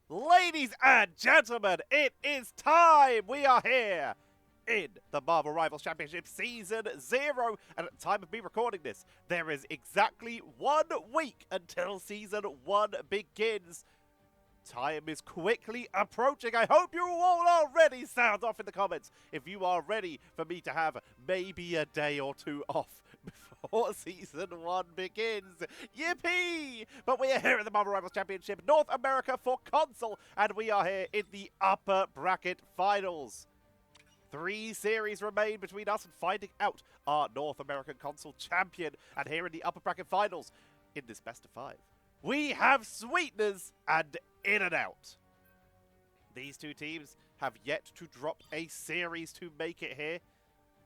Ladies and gentlemen, it is time! We are here in the Marvel Rivals Championship Season 0. And at the time of me recording this, there is exactly 1 week until Season 1 begins. Time is quickly approaching. I hope you all already sound off in the comments if you are ready for me to have maybe a day or 2 off before Season 1 begins. Yippee! But we are here in the Marvel Rivals Championship North America for console, and we are here in the upper bracket finals. 3 series remain between us and finding out our North American console champion. And here in the upper bracket finals, in this best of 5, we have Sweetners and In and Out. These two teams have yet to drop a series to make it here.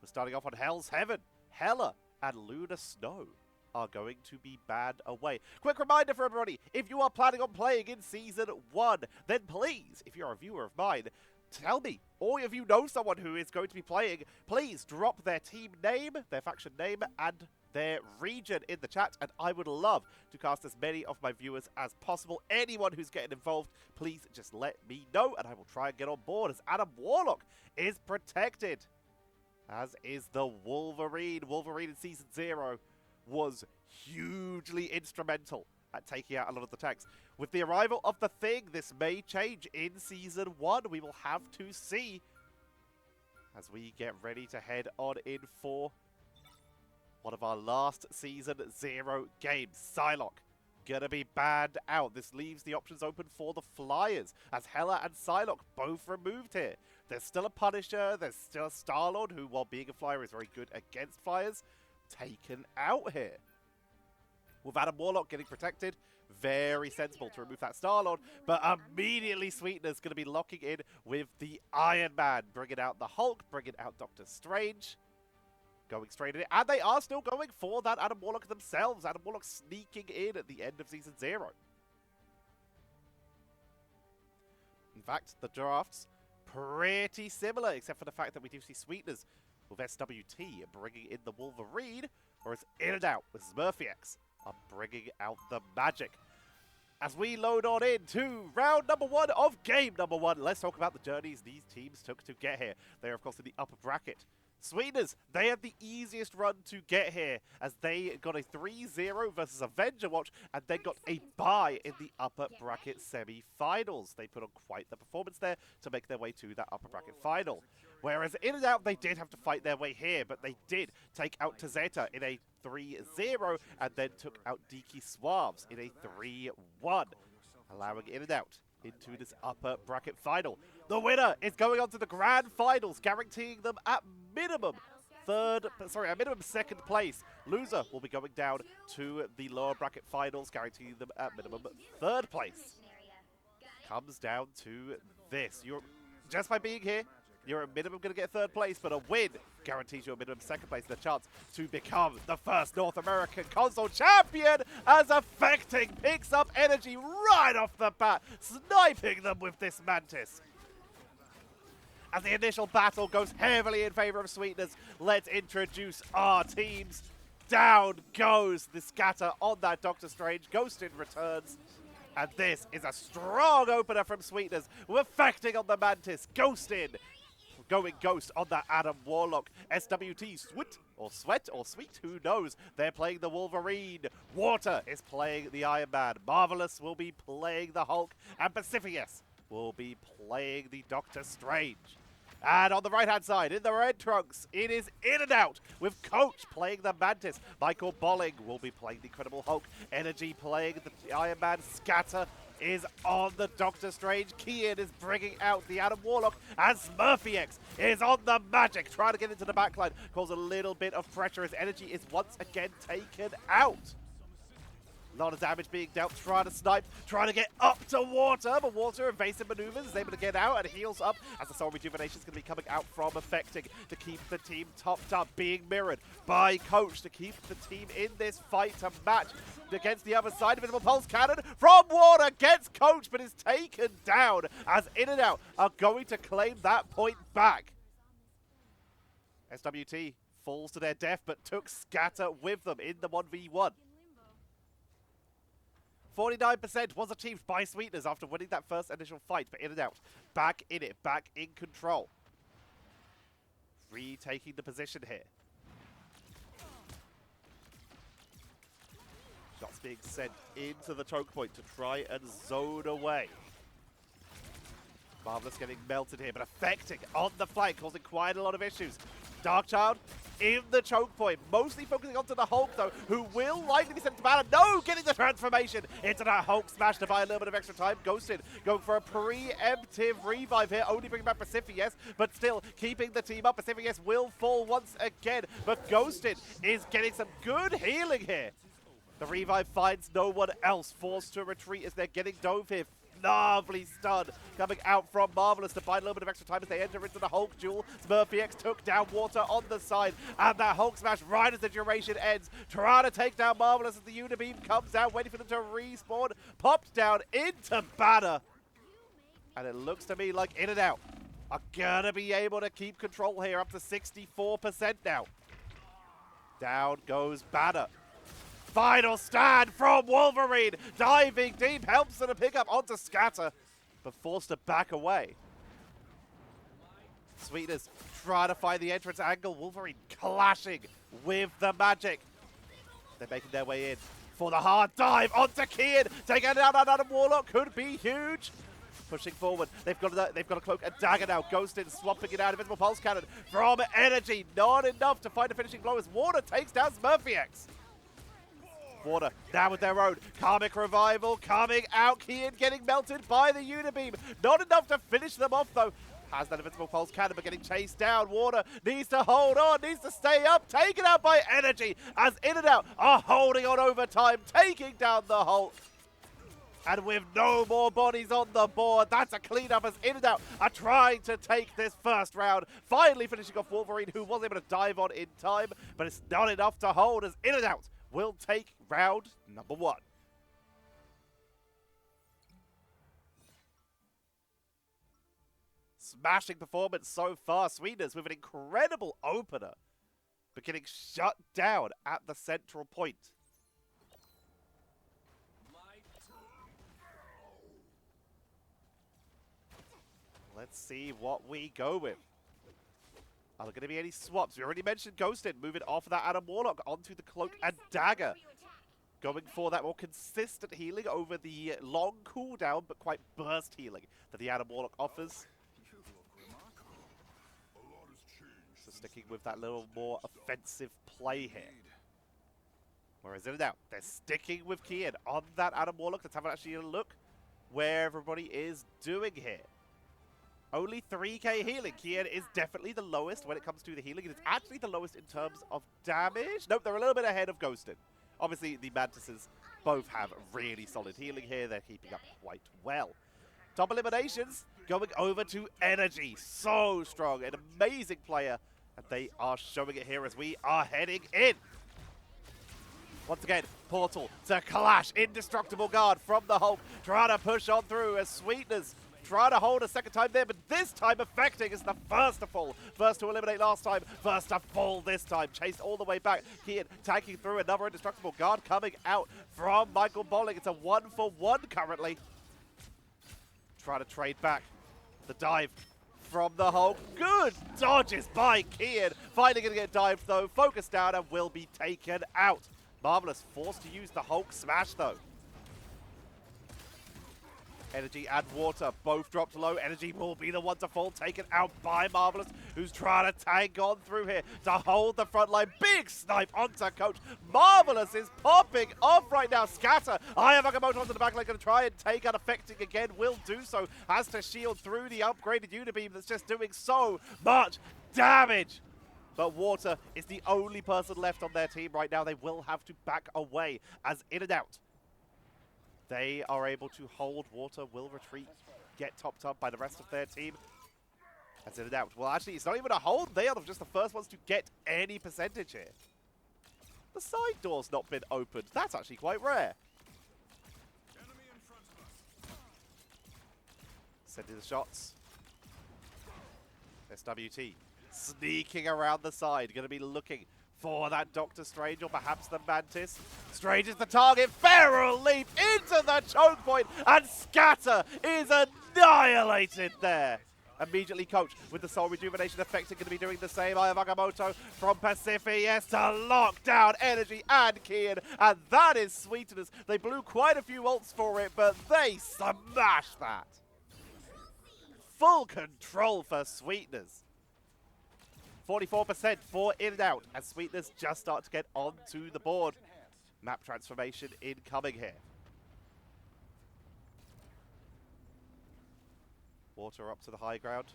We're starting off on Hell's Heaven. Hella and Luna Snow are going to be banned away. Quick reminder for everybody, if you are planning on playing in Season 1, then please, if you're a viewer of mine, tell me, or if you know someone who is going to be playing, please drop their team name, their faction name, and their region in the chat, and I would love to cast as many of my viewers as possible. Anyone who's getting involved, please just let me know, and I will try and get on board, as Adam Warlock is protected, as is the Wolverine. Wolverine in Season 0 was hugely instrumental at taking out a lot of the tanks. With the arrival of the Thing, this may change in Season 1. We will have to see as we get ready to head on in for one of our last Season 0 games. Psylocke gonna be banned out. This leaves the options open for the Flyers, as Hela and Psylocke both removed here. There's still a Punisher, there's still a Star-Lord, who, while being a Flyer, is very good against Flyers, taken out here. With Adam Warlock getting protected, very sensible to remove that Star-Lord, but immediately Sweetner's going to be locking in with the Iron Man, bringing out the Hulk, bringing out Doctor Strange, going straight in, and they are still going for that Adam Warlock themselves. Adam Warlock sneaking in at the end of Season 0. In fact, the drafts pretty similar, except for the fact that we do see Sweetners with SWT bringing in the Wolverine, whereas In and Out with Murphy X are bringing out the magic. As we load on into round number 1 of game number 1, let's talk about the journeys these teams took to get here. They are, of course, in the upper bracket. Sweetners, they had the easiest run to get here, as they got a 3-0 versus Avenger Watch, and then got a bye in the upper bracket semi-finals. They put on quite the performance there to make their way to that upper bracket final. Whereas In and Out, they did have to fight their way here, but they did take out Tazeta in a 3-0, and then took out Diki Swabs in a 3-1, allowing In and Out into this upper bracket final. The winner is going on to the grand finals, guaranteeing them at minimum second place. Loser will be going down to the lower bracket finals, guaranteeing them at minimum 3rd place. Comes down to this. Just by being here, you're at minimum going to get 3rd place, but a win guarantees you a minimum 2nd place and a chance to become the first North American console champion, as Affecting picks up energy right off the bat, sniping them with this Mantis. As the initial battle goes heavily in favor of Sweetners, let's introduce our teams. Down goes the scatter on that Doctor Strange. Ghostin returns. And this is a strong opener from Sweetners, with Affecting on the Mantis. Ghostin going Ghost on that Adam Warlock. SWT Sweat or Sweet, who knows? They're playing the Wolverine. Water is playing the Iron Man. Marvelous will be playing the Hulk. And Pacificus will be playing the Doctor Strange. And on the right-hand side, in the red trunks, it is In and Out, with Coach playing the Mantis. Michael Bolling will be playing the Incredible Hulk. Energy playing the Iron Man. Scatter is on the Doctor Strange. Kian is bringing out the Adam Warlock, and Smurfy X is on the Magic, trying to get into the backline, cause a little bit of pressure as Energy is once again taken out. A lot of damage being dealt, trying to snipe, trying to get up to Water, but Water evasive maneuvers is able to get out and heals up, as the Soul Rejuvenation is going to be coming out from Affecting to keep the team topped up, being mirrored by Coach to keep the team in this fight to match against the other side. Invisible Pulse Cannon from Water gets Coach, but is taken down, as In and Out are going to claim that point back. SWT falls to their death, but took Scatter with them in the 1v1. 49% was achieved by Sweetners after winning that first initial fight, but in and out. Back in it, back in control. Retaking the position here. Shots being sent into the choke point to try and zone away. Marvelous getting melted here, but affecting on the flank, causing quite a lot of issues. Darkchild in the choke point, mostly focusing onto the Hulk though, who will likely be sent to battle. No, getting the transformation into that Hulk smash to buy a little bit of extra time. Ghosted going for a preemptive revive here, only bringing back Pacific, yes, but still keeping the team up. Pacific, yes, will fall once again, but Ghosted is getting some good healing here. The revive finds no one else, forced to retreat as they're getting dove here. Lovely stun coming out from Marvelous to buy a little bit of extra time as they enter into the Hulk duel. SmurfyX took down Water on the side, and that Hulk smash right as the duration ends. Trying to take down Marvelous as the Unibeam comes down, waiting for them to respawn. Popped down into Banner. And it looks to me like In and Out are gonna be able to keep control here, up to 64% now. Down goes Banner. Final stand from Wolverine. Diving deep, helps her to pick up onto Scatter, but forced to back away. Sweetners trying to find the entrance angle. Wolverine clashing with the magic. They're making their way in for the hard dive onto Kian. Taking down another Warlock could be huge. Pushing forward, they've got a cloak and dagger now. Ghosted, swapping it out. Invisible Pulse Cannon from Energy. Not enough to find a finishing blow as Water takes down SmurfyX. Water now with their own Karmic Revival coming out. Kian getting melted by the Unibeam. Not enough to finish them off though. Has that Invincible Pulse Cannon but getting chased down. Water needs to hold on, needs to stay up. Taken out by Energy as In and Out are holding on over time, taking down the Hulk. And with no more bodies on the board, that's a cleanup as In and Out are trying to take this first round. Finally finishing off Wolverine, who was able to dive on in time, but it's not enough to hold as In and Out will take round number 1. Smashing performance so far. Sweetners with an incredible opener, but getting shut down at the central point. Let's see what we go with. Are there going to be any swaps? We already mentioned Ghosted moving off of that Adam Warlock onto the Cloak and Dagger. Going for that more consistent healing over the long cooldown, but quite burst healing that the Adam Warlock offers. So sticking with that little more offensive play here. Whereas In and Out, they're sticking with Kian on that Adam Warlock. Let's have actually a look where everybody is doing here. Only 3k healing. Kian is definitely the lowest when it comes to the healing. It is actually the lowest in terms of damage. Nope, they're a little bit ahead of Ghosted. Obviously, the Mantises both have really solid healing here. They're keeping up quite well. Top eliminations going over to Energy. So strong. An amazing player. And they are showing it here as we are heading in. Once again, Portal to clash. Indestructible Guard from the Hulk. Trying to push on through as Sweetners try to hold a second time there, but this time affecting is the first to fall. First to eliminate last time, first to fall this time. Chased all the way back. Kian tagging through another Indestructible Guard coming out from Michael Bowling. It's a 1-for-1 currently. Try to trade back. The dive from the Hulk. Good dodges by Kian. Finally going to get dived though. Focused down and will be taken out. Marvelous forced to use the Hulk smash though. Energy and Water both dropped low. Energy will be the one to fall, taken out by Marvelous, who's trying to tag on through here to hold the front line. Big snipe onto Coach. Marvelous is popping off right now. Scatter. Aya Magamoto onto the back line, going to try and take out affecting again. Will do so. Has to shield through the upgraded Unibeam that's just doing so much damage. But Water is the only person left on their team right now. They will have to back away as In and Out. They are able to hold. Water will retreat, get topped up by the rest of their team. As In and Out. Well, actually, it's not even a hold. They are just the first ones to get any percentage here. The side door's not been opened. That's actually quite rare. Sending the shots. SWT sneaking around the side. Going to be looking for that Doctor Strange or perhaps the Mantis. Strange is the target. Feral Leap into the choke point, and Scatter is annihilated there. Immediately coach with the Soul Rejuvenation effect, going to be doing the same. Ayavagamoto from Pacific, yes, to lock down Energy and Kian, and that is Sweetners. They blew quite a few ults for it, but they smashed that. Full control for Sweetners. 44% for in and out, as Sweetners just start to get onto the board. Map transformation incoming here. Water up to the high ground.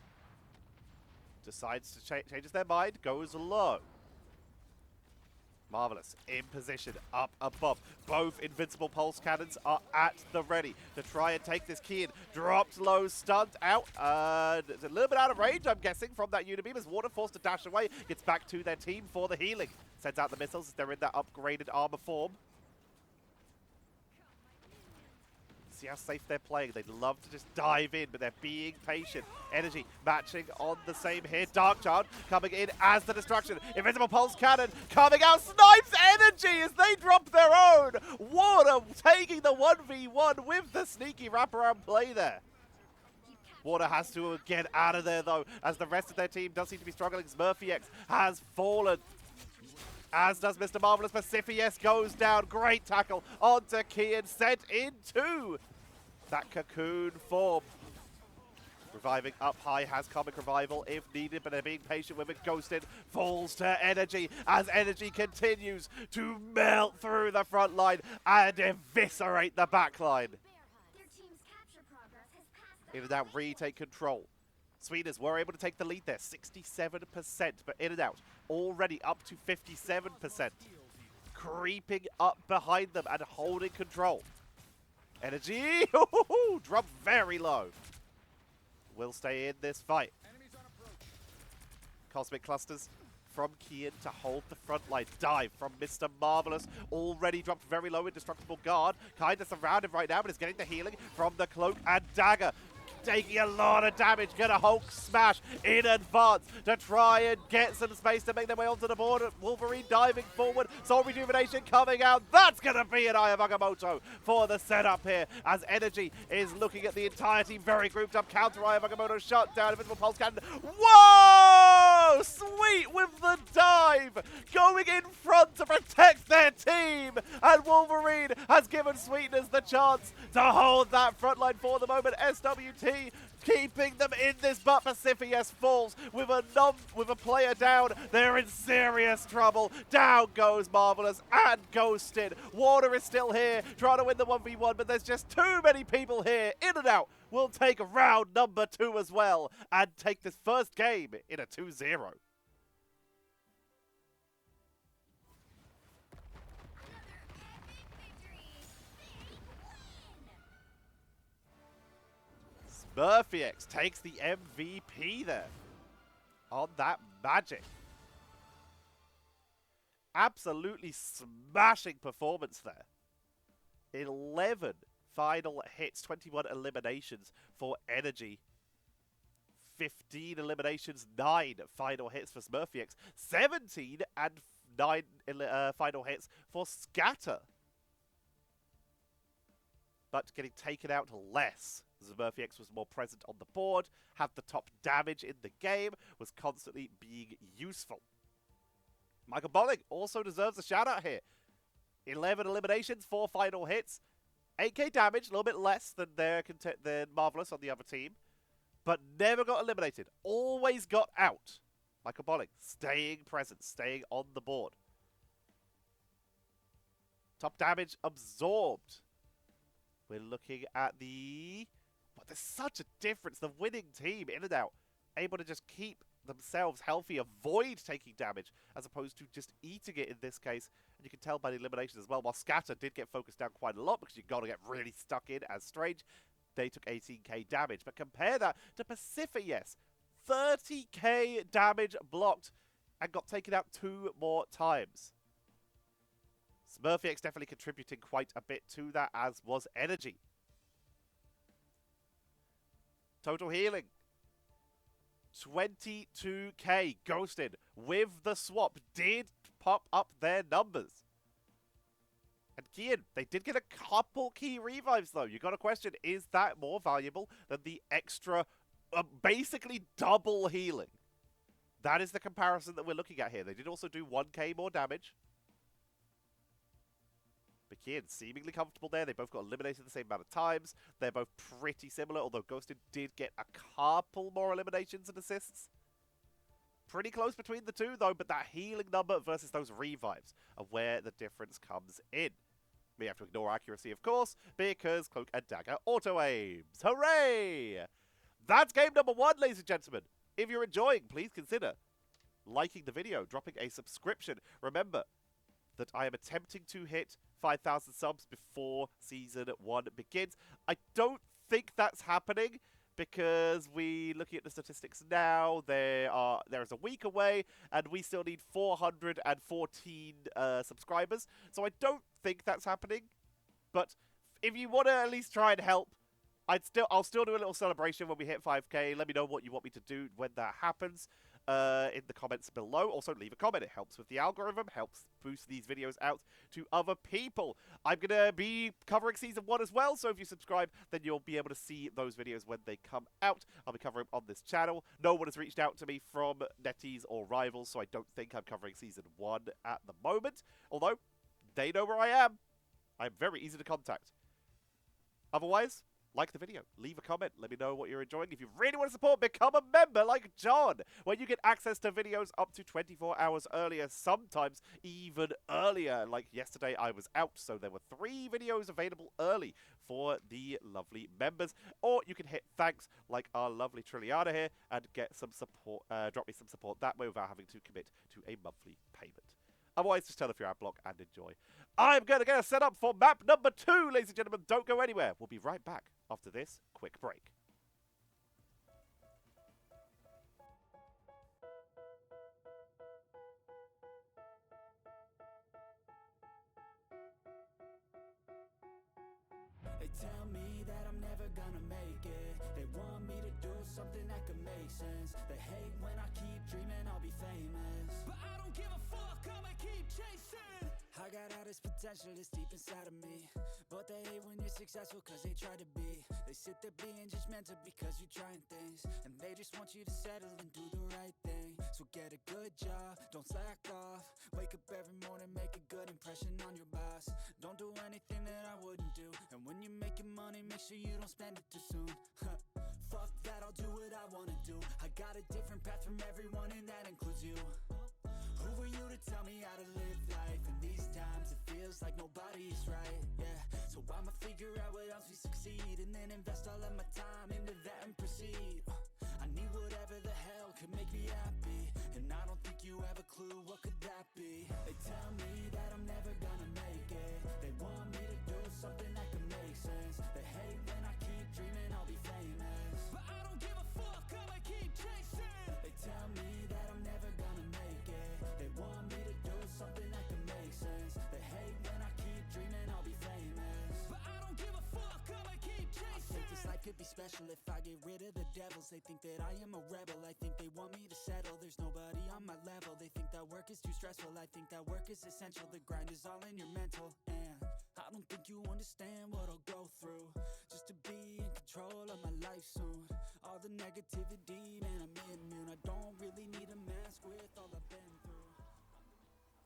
Decides to changes their mind, goes low. Marvelous, in position, up above. Both invincible pulse cannons are at the ready to try and take this key in. Dropped low, stunned out. It's a little bit out of range, I'm guessing, from that Unibeam as Water forced to dash away. Gets back to their team for the healing. Sends out the missiles as they're in that upgraded armor form. See how safe they're playing. They'd love to just dive in, but they're being patient. Energy matching on the same hit. Dark Child coming in as the destruction. Invisible Pulse Cannon coming out. Snipes Energy as they drop their own. Water taking the 1v1 with the sneaky wraparound play there. Water has to get out of there, though, as the rest of their team does seem to be struggling. Smurfy X has fallen, as does Mr. Marvelous. Pacifius goes down. Great tackle onto Kian, sent into that cocoon form. Reviving up high has Comic Revival if needed, but they're being patient with it. Ghosted falls to Energy as Energy continues to melt through the front line and eviscerate the back line. In and out, retake control. Sweetners were able to take the lead there, 67%, but in and out already up to 57%. Creeping up behind them and holding control. Energy dropped very low. Will stay in this fight. Cosmic Clusters from Kian to hold the front line. Dive from Mr. Marvelous, already dropped very low. Indestructible Guard, kind of surrounded right now, but is getting the healing from the Cloak and Dagger. Taking a lot of damage, gonna Hulk smash in advance to try and get some space to make their way onto the board. Wolverine diving forward, Soul Rejuvenation coming out. That's gonna be an Eye of Agamotto for the setup here, as Energy is looking at the entire team very grouped up. Counter Eye of Agamotto shut down, Invisible Pulse Cannon. Whoa! Sweet with the dive, going in front to protect their team, and Wolverine has given Sweetness the chance to hold that front line for the moment. SWT keeping them in this, but Pacifius falls with a player down. They're in serious trouble. Down goes Marvelous and Ghosted. Water is still here, trying to win the 1v1, but there's just too many people here. In and out will take round number 2 as well, and take this first game in a 2-0. Smurfy X takes the MVP there on that Magic. Absolutely smashing performance there. 11 final hits, 21 eliminations for Energy. 15 eliminations, 9 final hits for Smurfy X. 17 and 9 final hits for Scatter. But getting taken out less. Smurfy X was more present on the board, had the top damage in the game, was constantly being useful. Michael Bolling also deserves a shout out here. 11 eliminations, 4 final hits, 8k damage, a little bit less than than Marvelous on the other team, but never got eliminated, always got out. Michael Bolling staying present, staying on the board. Top damage absorbed. We're looking at the... But there's such a difference. The winning team, in and out, able to just keep themselves healthy, avoid taking damage, as opposed to just eating it in this case. And you can tell by the eliminations as well. While Scatter did get focused down quite a lot, because you've got to get really stuck in as Strange, they took 18k damage. But compare that to Pacifius. 30k damage blocked and got taken out 2 more times. Smurfy X definitely contributing quite a bit to that, as was Energy. Total healing. 22k. Ghosted with the swap. Did pop up their numbers. And Kian, they did get a couple key revives, though. You got to question, is that more valuable than the extra, basically double healing? That is the comparison that we're looking at here. They did also do 1k more damage. But Kian, seemingly comfortable there. They both got eliminated the same amount of times. They're both pretty similar, although Ghosted did get a couple more eliminations and assists. Pretty close between the two, though, but that healing number versus those revives are where the difference comes in. We have to ignore accuracy, of course, because Cloak and Dagger auto-aims. Hooray! That's game number 1, ladies and gentlemen. If you're enjoying, please consider liking the video, dropping a subscription. Remember that I am attempting to hit 5,000 subs before Season 1 begins. I don't think that's happening, because looking at the statistics now, there is a week away, and we still need 414 subscribers. So I don't think that's happening. But if you want to at least try and help, I'll still do a little celebration when we hit 5k. Let me know what you want me to do when that happens in the comments below. Also, leave a comment. It helps with the algorithm, helps boost these videos out to other people. I'm going to be covering Season 1 as well, so if you subscribe, then you'll be able to see those videos when they come out. I'll be covering them on this channel. No one has reached out to me from NetEase or Rivals, so I don't think I'm covering Season 1 at the moment. Although, they know where I am. I'm very easy to contact. Otherwise, like the video, leave a comment, let me know what you're enjoying. If you really want to support, become a member like John, where you get access to videos up to 24 hours earlier, sometimes even earlier. Like yesterday, I was out, so there were 3 videos available early for the lovely members. Or you can hit thanks, like our lovely Trilliana here, and get some support, drop me some support that way without having to commit to a monthly payment. Otherwise, just turn off your ad block and enjoy. I'm going to get us set up for map number 2, ladies and gentlemen. Don't go anywhere. We'll be right back after this quick break. They tell me that I'm never gonna make it. They want me to do something that could make sense. They hate when I keep dreaming I'll be famous, but I don't give a fuck, I'ma keep chasing. I got all this potential that's deep inside of me, but they hate when you're successful cause they try to be. They sit there being judgmental because you're trying things, and they just want you to settle and do the right thing. So get a good job, don't slack off. Wake up every morning, make a good impression on your boss. Don't do anything that I wouldn't do, and when you're making money, make sure you don't spend it too soon. Fuck that, I'll do what I wanna do. I got a different path from everyone, and that includes you. Who are you to tell me how to live life? In these times it feels like nobody's right, yeah. So I'ma figure out what else we succeed, and then invest all of my time into that and proceed. I need whatever the hell could make me happy, and I don't think you have a clue what could that be. They tell me that I'm never gonna make it. They want me to do something that could make sense. They hate when I keep dreaming I'll be famous, but I don't give a fuck, I'ma keep chasing. They tell me that I'm never gonna make it. They want me to do something that could make sense. They hate when I keep dreaming I'll be famous, but I don't give a fuck, I'ma keep chasing. I think this life could be special if I get rid of the devils. They think that I am a rebel, I think they want me to settle. There's nobody on my level. They think that work is too stressful, I think that work is essential. The grind is all in your mental, and I don't think you understand what I'll go through just to be in control of my life soon. All the negativity, man, I'm immune. I don't really need a mask with all I've been through.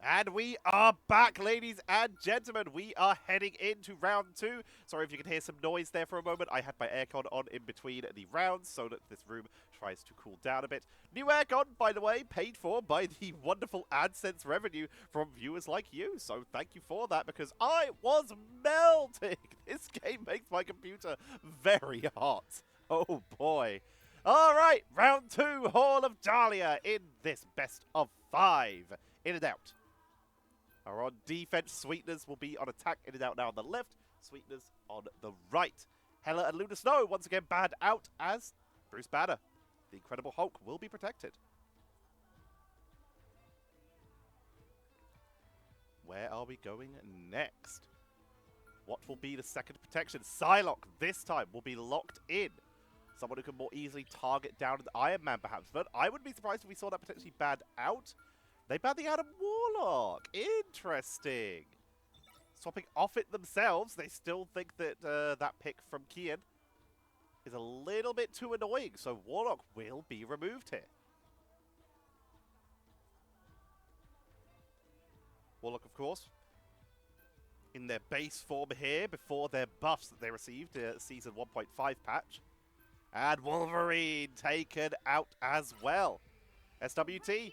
And we are back, ladies and gentlemen. We are heading into round 2. Sorry if you can hear some noise there for a moment. I had my aircon on in between the rounds so that this room tries to cool down a bit. New aircon, by the way, paid for by the wonderful AdSense revenue from viewers like you. So thank you for that, because I was melting. This game makes my computer very hot. Oh boy. All right, round 2, Hall of Dahlia in this best of 5. In and out. Are on defense. Sweetners will be on attack. In and out now on the left. Sweetners on the right. Hela and Luna Snow once again banned out as Bruce Banner. The Incredible Hulk will be protected. Where are we going next? What will be the second protection? Psylocke this time will be locked in. Someone who can more easily target down the Iron Man perhaps. But I wouldn't be surprised if we saw that potentially banned out. They banned the Adam Warlock. Interesting. Swapping off it themselves, they still think that that pick from Kian is a little bit too annoying, so Warlock will be removed here. Warlock, of course, in their base form here before their buffs that they received Season 1.5 patch. And Wolverine taken out as well. SWT,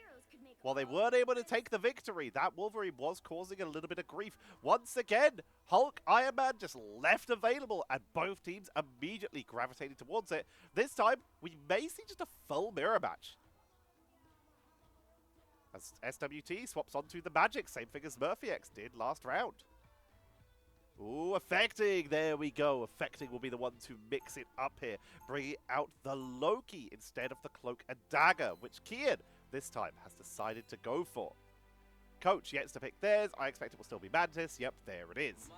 while they weren't able to take the victory, that Wolverine was causing a little bit of grief. Once again, Hulk, Iron Man just left available, and both teams immediately gravitated towards it. This time, we may see just a full mirror match. As SWT swaps onto the Magic, same thing as MurphyX did last round. Ooh, Affecting, there we go. Affecting will be the one to mix it up here, bringing out the Loki instead of the Cloak and Dagger, which Kian this time has decided to go for. Coach gets to pick theirs. I expect it will still be Mantis. Yep, there it is.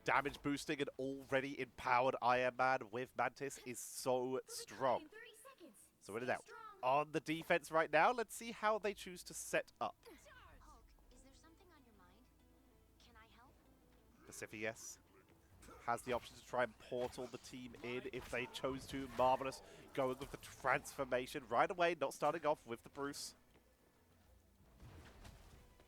Damage boosting an already empowered Iron Man with Mantis is so strong. So in and out. On the defense right now, let's see how they choose to set up. Hulk, is there something on your mind? Can I help? Pacifius has the option to try and portal the team in if they chose to. Marvelous going with the transformation right away, not starting off with the Bruce.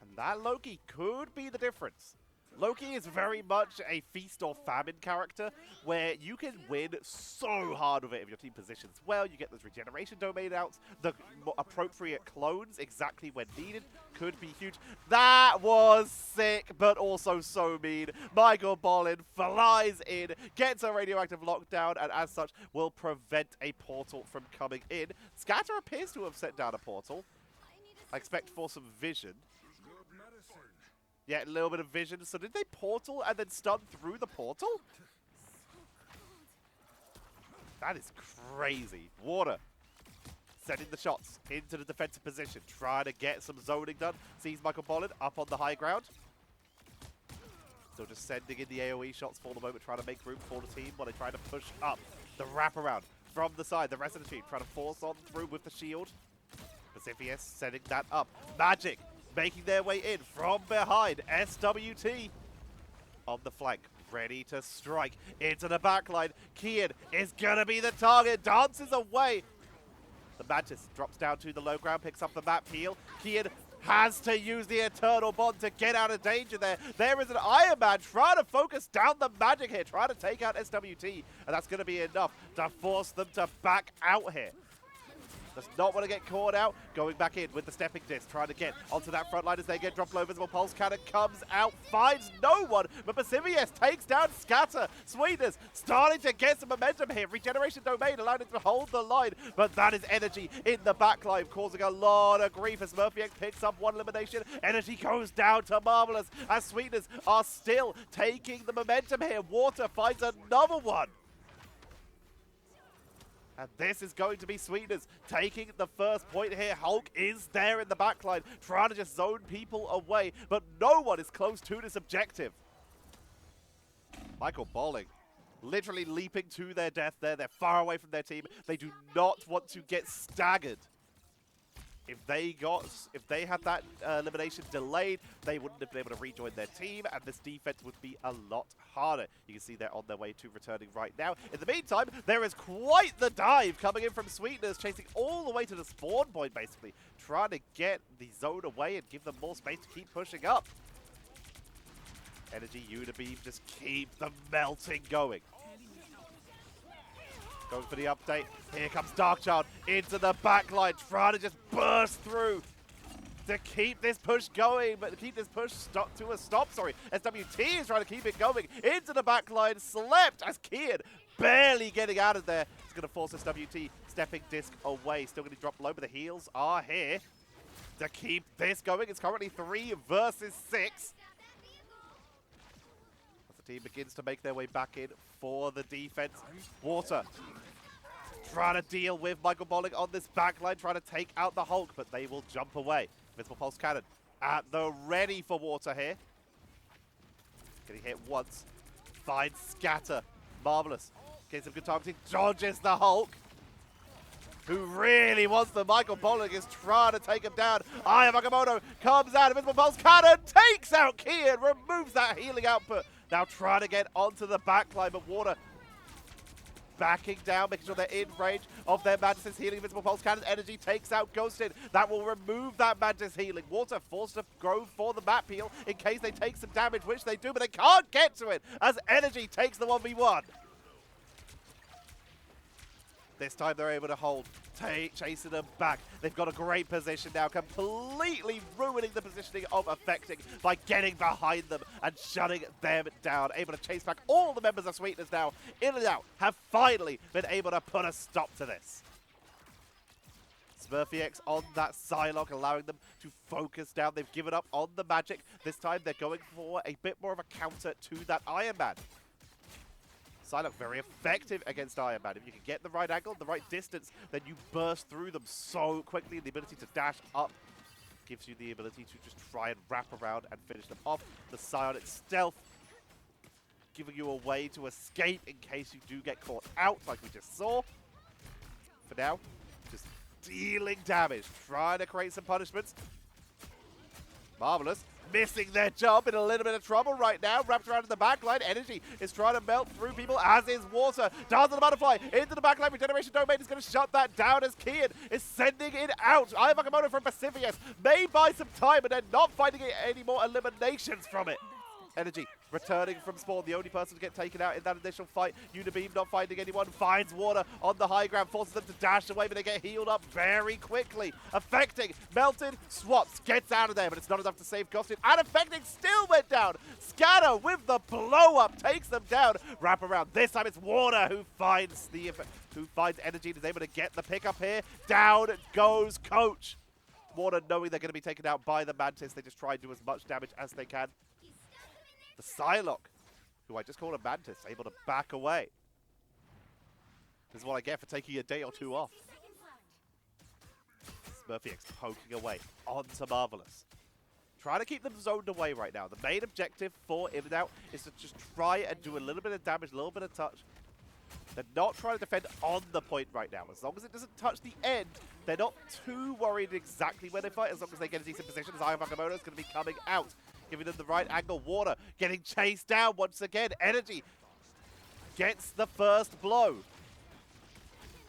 And that Loki could be the difference. Loki is very much a feast or famine character where you can win so hard with it if your team positions well. You get those regeneration domain outs, the appropriate clones exactly when needed could be huge. That was sick, but also so mean. Michael Bolin flies in, gets a radioactive lockdown, and as such will prevent a portal from coming in. Scatter appears to have set down a portal. I expect for some vision. Yeah, a little bit of vision. So did they portal and then stun through the portal? That is crazy. Water sending the shots into the defensive position, trying to get some zoning done. Sees Michael Bolin up on the high ground. Still just sending in the AoE shots for the moment, trying to make room for the team while they try to push up. The wraparound from the side. The rest of the team trying to force on through with the shield. Pacifius setting that up. Magic making their way in from behind. SWT on the flank, ready to strike into the backline. Kian is gonna be the target, dances away. The Mantis drops down to the low ground, picks up the map heal. Kian has to use the Eternal Bond to get out of danger there. There is an Iron Man trying to focus down the Magic here, trying to take out SWT, and that's gonna be enough to force them to back out here. Does not want to get caught out. Going back in with the stepping disc, trying to get onto that front line as they get dropped low. Visible Pulse Cannon comes out, finds no one, but Pacifius takes down Scatter. Sweetners starting to get some momentum here. Regeneration Domain allowing it to hold the line, but that is Energy in the backline, causing a lot of grief as MurphyX picks up one elimination. Energy goes down to Marvelous as Sweetners are still taking the momentum here. Water finds another one. And this is going to be Sweetners taking the first point here. Hulk is there in the backline, trying to just zone people away, but no one is close to this objective. Michael Bolling literally leaping to their death there. They're far away from their team. They do not want to get staggered. If they had that elimination delayed, they wouldn't have been able to rejoin their team, and this defense would be a lot harder. You can see they're on their way to returning right now. In the meantime, there is quite the dive coming in from Sweetners, chasing all the way to the spawn point, basically, trying to get the zone away and give them more space to keep pushing up. Energy Unibeam just keep the melting going. Going for the update. Here comes Darkchild into the backline, trying to just burst through to keep this push going, but to keep this push to a stop. Sorry, SWT is trying to keep it going into the backline. Slept as Kian barely getting out of there. It's going to force SWT stepping disc away. Still going to drop low, but the heals are here to keep this going. It's currently 3 versus 6. The team begins to make their way back in for the defense. Water trying to deal with Michael Bolling on this backline, trying to take out the Hulk, but they will jump away. Visible Pulse Cannon at the ready for Water here. Getting hit once. Finds Scatter. Marvelous. Gets some good targeting. Dodges the Hulk. who really wants the Michael Bollock, is trying to take him down. Aya Magamoto comes out, Invisible Pulse Cannon, takes out Kian, removes that healing output. Now trying to get onto the backline, but Water backing down, making sure they're in range of their Mantis' healing. Invisible Pulse Cannon energy takes out Ghosted. That will remove that Mantis healing. Water forced to go for the map heal in case they take some damage, which they do, but they can't get to it as energy takes the 1v1. This time they're able to hold, chasing them back. They've got a great position now, completely ruining the positioning of Affecting by getting behind them and shutting them down. Able to chase back all the members of Sweetners now. In and out have finally been able to put a stop to this. SmurfyX on that Psylocke, allowing them to focus down. They've given up on the magic. This time they're going for a bit more of a counter to that Iron Man. Psylocke very effective against Iron Man. If you can get the right angle, the right distance, then you burst through them so quickly. The ability to dash up gives you the ability to just try and wrap around and finish them off. The Psionic Stealth giving you a way to escape in case you do get caught out, like we just saw. For now, just dealing damage, trying to create some punishments. Marvelous. Missing their job, in a little bit of trouble right now. Wrapped around in the backline. Energy is trying to melt through people, as is Water. Down to the butterfly. Into the backline. Regeneration Domain is going to shut that down as Kian is sending it out. Aya Magamoto from Pacifius may buy some time, but they're not finding any more eliminations from it. Energy returning from spawn, the only person to get taken out in that initial fight. Unibeam not finding anyone, finds Water on the high ground, forces them to dash away, but they get healed up very quickly. Affecting, melted, swaps, gets out of there, but it's not enough to save Ghosted, and Affecting still went down. Scatter with the blow up takes them down. Wrap around. This time it's Water who finds Energy and is able to get the pickup here. Down goes Coach. Water, knowing they're going to be taken out by the Mantis, they just try and do as much damage as they can. The Psylocke, who I just called a Mantis, able to back away. This is what I get for taking a day or two off. SmurfyX poking away onto Marvelous. Trying to keep them zoned away right now. The main objective for In and Out is to just try and do a little bit of damage, a little bit of touch. They're not trying to defend on the point right now. As long as it doesn't touch the end, they're not too worried exactly where they fight, as long as they get a decent position, as Aya Magamoto is going to be coming out, giving them the right angle. Water getting chased down once again. Energy gets the first blow.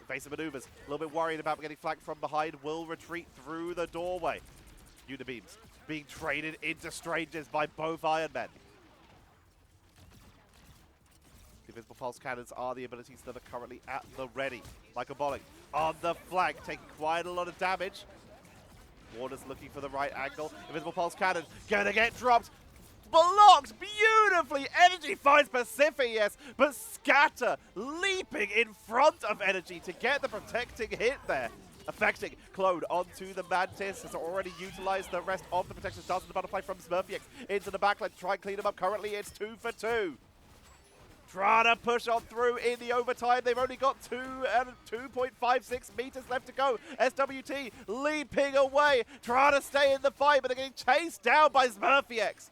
Evasive maneuvers, a little bit worried about getting flanked from behind, will retreat through the doorway. Unibeams being traded into strangers by both Iron Men. The Invisible Pulse Cannons are the abilities that are currently at the ready. Michael Bollock on the flank, taking quite a lot of damage. Water's looking for the right angle. Invisible Pulse Cannon gonna get dropped. Blocked beautifully. Energy finds Pacifius, but Scatter leaping in front of Energy to get the protecting hit there. Affecting Clone onto the Mantis, has already utilized the rest of the protection. Starts with the butterfly from SmurfyX into the backline to try and clean him up. Currently it's 2 for 2. Trying to push on through in the overtime. They've only got 2.56 meters left to go. SWT leaping away, trying to stay in the fight, but they're getting chased down by SmurfyX.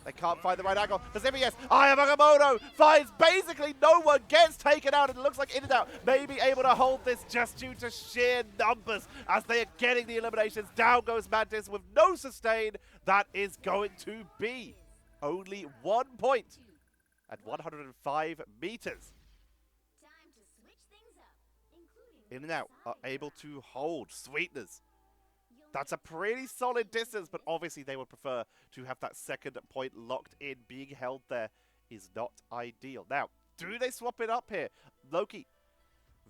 They can't find the right angle. Pacifius, Aya Magamoto finds basically no one, gets taken out, and it looks like In and Out may be able to hold this just due to sheer numbers as they are getting the eliminations. Down goes Mantis with no sustain. That is going to be only 1 point at 105 meters. Time to switch things up, including In and Out are able to hold Sweetners. That's a pretty solid distance, but obviously they would prefer to have that second point locked in. Being held there is not ideal. Now, do they swap it up here? Loki,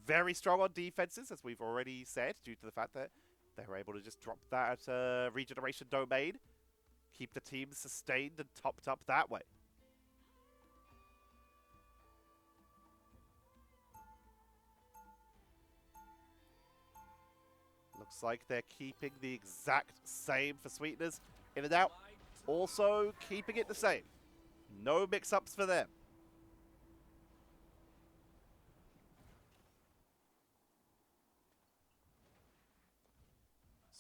very strong on defenses, as we've already said, due to the fact that they were able to just drop that regeneration domain, keep the team sustained and topped up that way. Looks like they're keeping the exact same for Sweetners. In and Out, also keeping it the same. No mix-ups for them.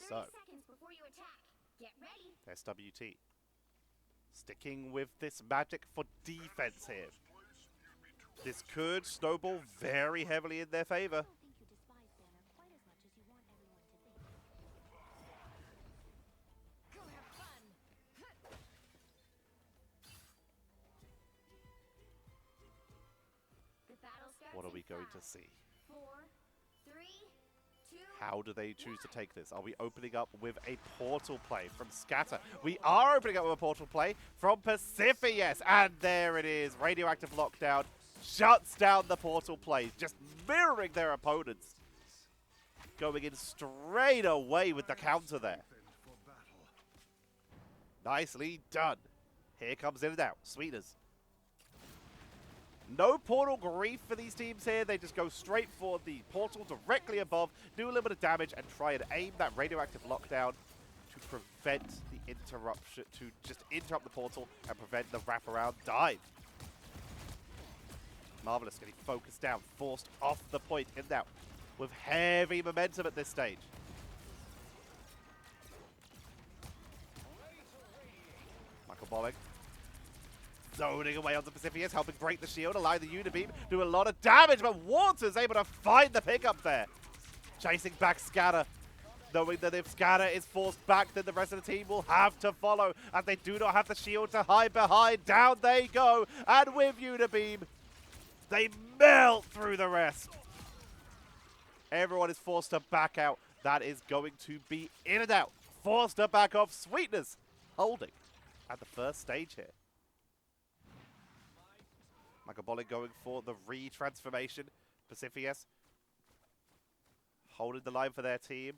So, 30 seconds before you attack. Get ready. SWT sticking with this magic for defense here. This could snowball very heavily in their favor. What are we going to see? 4, 3, 2. How do they choose to take this? Are we opening up with a portal play from Scatter? We are opening up with a portal play from Pacific, yes. And there it is. Radioactive Lockdown shuts down the portal play, just mirroring their opponents. Going in straight away with the counter there. Nicely done. Here comes in and out. Sweetners. No portal grief for these teams here. They just go straight for the portal directly above, do a little bit of damage, and try and aim that radioactive lockdown to prevent the interruption, to just interrupt the portal and prevent the wraparound dive. Marvelous getting focused down, forced off the point in and out with heavy momentum at this stage. Michael Bolling zoning away onto Pacifius, helping break the shield, allowing the Unibeam do a lot of damage, but Water's able to find the pickup there. Chasing back Scatter, knowing that if Scatter is forced back, then the rest of the team will have to follow, as they do not have the shield to hide behind. Down they go, and with Unibeam, they melt through the rest. Everyone is forced to back out. That is going to be in and out. Forced to back off. Sweetners holding at the first stage here. Michael Bolling going for the re-transformation. Pacifius holding the line for their team.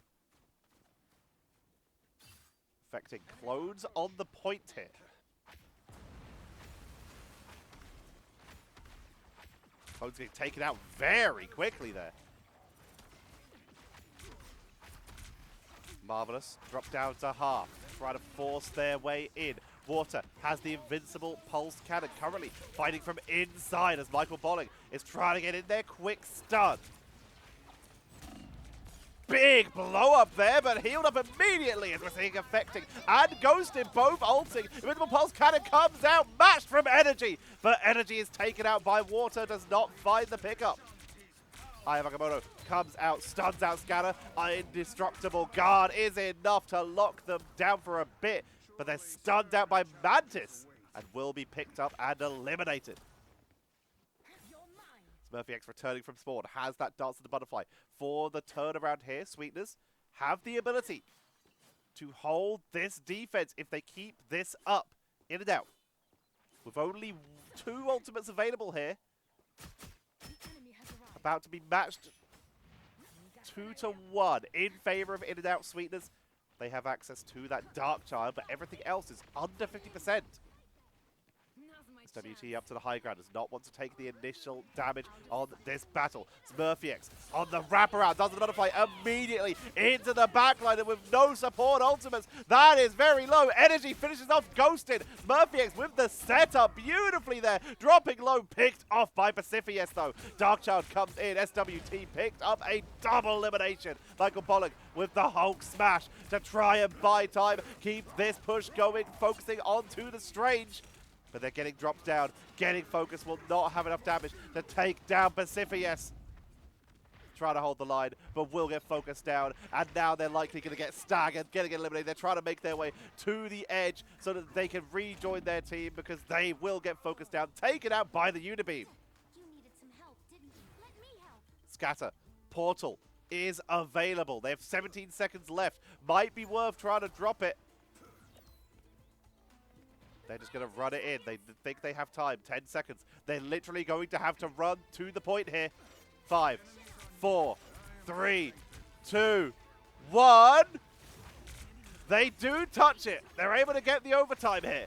Affecting clones on the point here. Clones getting taken out very quickly there. Marvelous. Drop down to half. Try to force their way in. Water has the invincible pulse cannon currently fighting from inside as Michael Bolling is trying to get in there. Quick stun. Big blow up there, but healed up immediately as we're seeing affecting and ghosting, both ulting. Invincible pulse cannon comes out, matched from energy, but energy is taken out by Water, does not find the pickup. Aya Wakamoto comes out, stuns out Scatter. Indestructible guard is enough to lock them down for a bit, but they're stunned out by Mantis and will be picked up and eliminated. Smurfy returning from spawn has that dance of the butterfly for the turnaround here. Sweetners have the ability to hold this defense if they keep this up. In and out. With only 2 ultimates available here. About to be matched 2-1 in favor of in and out Sweetners. They have access to that Dark Child, but everything else is under 50%. SWT up to the high ground, does not want to take the initial damage on this battle. Smurfiex on the wraparound, does the butterfly immediately into the backline, and with no support ultimates, that is very low. Energy finishes off Ghosted. Smurfiex with the setup beautifully there, dropping low, picked off by Pacifius though. Darkchild comes in, SWT picked up a double elimination. Michael Bolling with the Hulk smash to try and buy time, keep this push going, focusing onto the Strange. But they're getting dropped down. Getting focused will not have enough damage to take down Pacifius. Trying to hold the line, but will get focused down. And now they're likely going to get staggered, getting eliminated. They're trying to make their way to the edge so that they can rejoin their team because they will get focused down, taken out by the Unibeam. You needed some help, didn't you? Let me help. Scatter. Portal is available. They have 17 seconds left. Might be worth trying to drop it. They're just going to run it in. They think they have time. 10 seconds. They're literally going to have to run to the point here. 5, 4, 3, 2, 1. They do touch it. They're able to get the overtime here.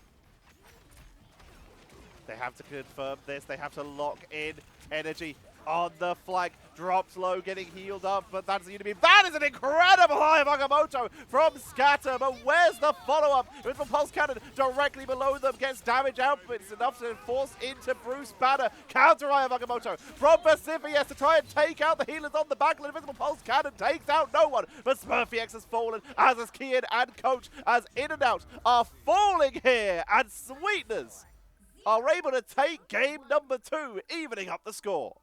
They have to confirm this. They have to lock in energy on the flank. Drops low, getting healed up, but that's the Unibeam. That is an incredible Aya Wakamoto from Scatter, but where's the follow-up? With the Pulse Cannon directly below them, gets damage outputs enough to force into Bruce Banner. Counter Aya Wakamoto from Pacifius to try and take out the healers on the backline. Invisible Pulse Cannon takes out no one, but Smurfiex has fallen, as is Kian and Coach, as In and Out are falling here, and Sweetners are able to take game number 2, evening up the score.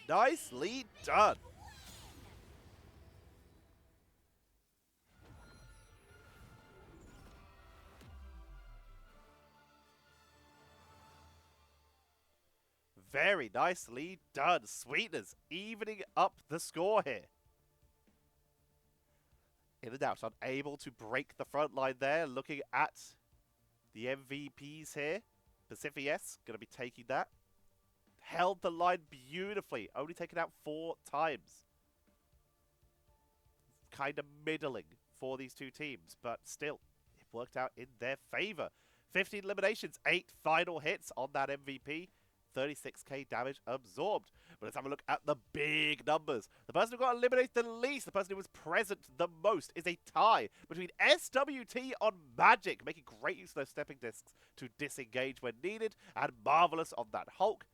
Nicely done. Very nicely done. Sweetners evening up the score here. In and out, unable to break the front line there. Looking at the MVPs here. Pacifies going to be taking that. Held the line beautifully. Only taken out 4 times. Kind of middling for these two teams, but still, it worked out in their favor. 15 eliminations, 8 final hits on that MVP. 36k damage absorbed. But let's have a look at the big numbers. The person who got eliminated the least, the person who was present the most, is a tie between SWT on Magic, making great use of those stepping discs to disengage when needed, and Marvelous on that Hulk,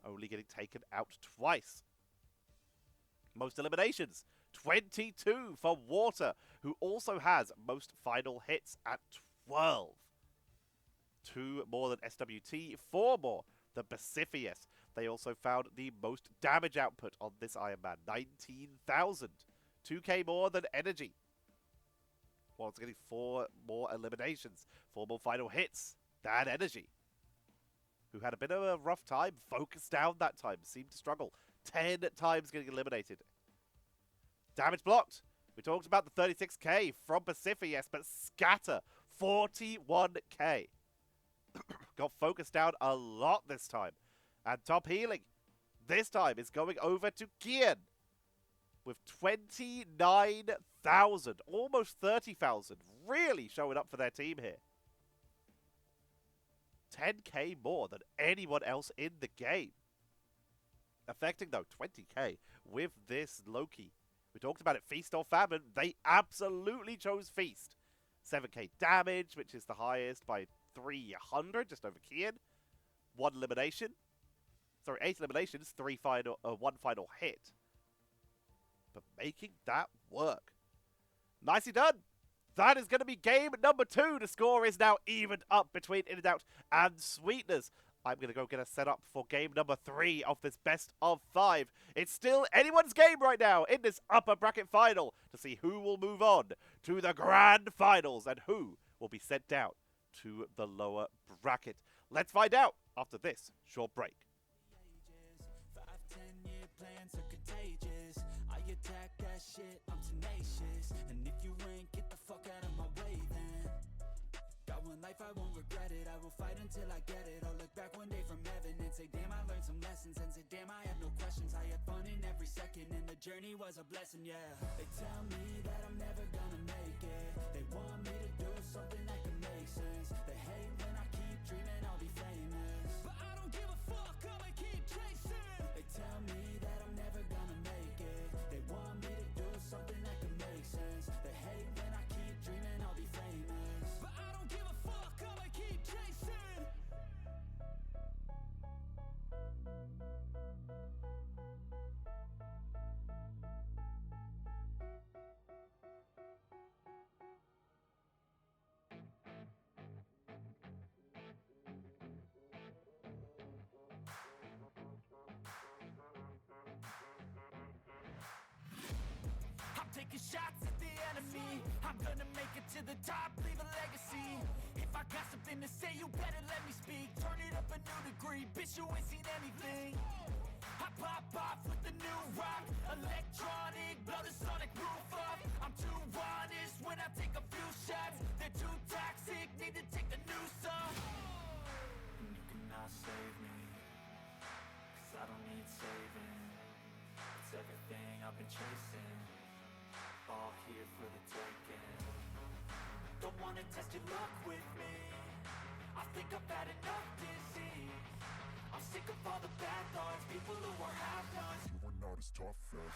only getting taken out twice. Most eliminations, 22 for Water, who also has most final hits at 12. 2 more than SWT, 4 more than Pacifius. They also found the most damage output on this Iron Man, 19,000. 2k more than Energy. While it's getting 4 more eliminations, 4 more final hits than Energy, who had a bit of a rough time, focused down that time, seemed to struggle. 10 times getting eliminated. Damage blocked. We talked about the 36k from Pacifius, but Scatter, 41k. Got focused down a lot this time. And top healing this time is going over to Kian with 29,000, almost 30,000, really showing up for their team here. 10k more than anyone else in the game. Affecting, though, 20k with this Loki. We talked about it, Feast or Famine. They absolutely chose Feast. 7k damage, which is the highest by 300, just over Kian. 1 elimination. Sorry, 8 eliminations, 1 final hit. But making that work. Nicely done. That is going to be game number 2. The score is now evened up between In and Out and Sweetners. I'm going to go get us set up for game number 3 of this best of 5. It's still anyone's game right now in this upper bracket final to see who will move on to the grand finals and who will be sent down to the lower bracket. Let's find out after this short break. 5-10-year plans are contagious. I attack that shit, I'm tenacious. And if you ain't, get the fuck out of my way then. Got one life, I won't regret it. I will fight until I get it. I'll look back one day from heaven and say, damn, I learned some lessons. And say, damn, I have no questions. I had fun in every second and the journey was a blessing, yeah. They tell me that I'm never gonna make it. They want me to do something that can make sense. They hate when I keep dreaming I'll be famous, but I don't give a fuck, I'ma keep chasing. They tell me that I'm never gonna make it. They want me to do something that can make sense. They hate when I keep dreaming I'll be famous, but I don't give a fuck, I'ma keep chasing. Taking shots at the enemy. I'm gonna make it to the top, leave a legacy. If I got something to say, you better let me speak. Turn it up a new degree, bitch, you ain't seen anything. I pop off with the new rock, electronic, blow the sonic roof up. I'm too honest when I take a few shots. They're too toxic, need to take the noose off. And you cannot save me, cause I don't need saving. It's everything I've been chasing, all here for the taking. Don't wanna test your luck with me, I think I've had enough disease. I'm sick of all the bad thoughts, people who are half-nots. You are not as tough as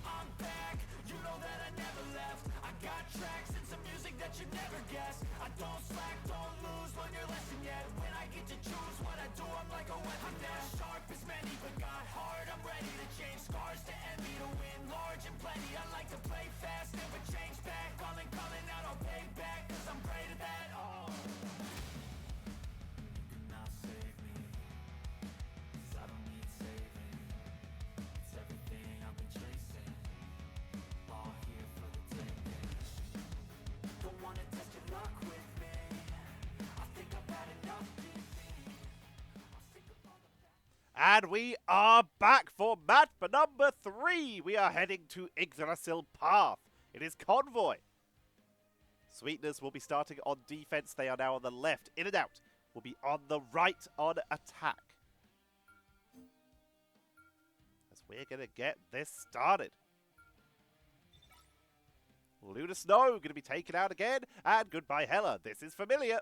I'm back, you know that I never left. I got tracks and some music that you never guessed. I don't slack, don't lose, learn your lesson yet. When I get to choose what I do, I'm like a weapon. I'm not sharp as many, but got heart. I'm ready to change scars to envy, to win large and plenty. I like to play fast, never change back. Calling out, I'll And we are back for match number 3. We are heading to Yggdrasil Path. It is Convoy. Sweetners will be starting on defense. They are now on the left. In and out will be on the right on attack. As we're going to get this started. Lunar Snow going to be taken out again. And goodbye Hela. This is familiar.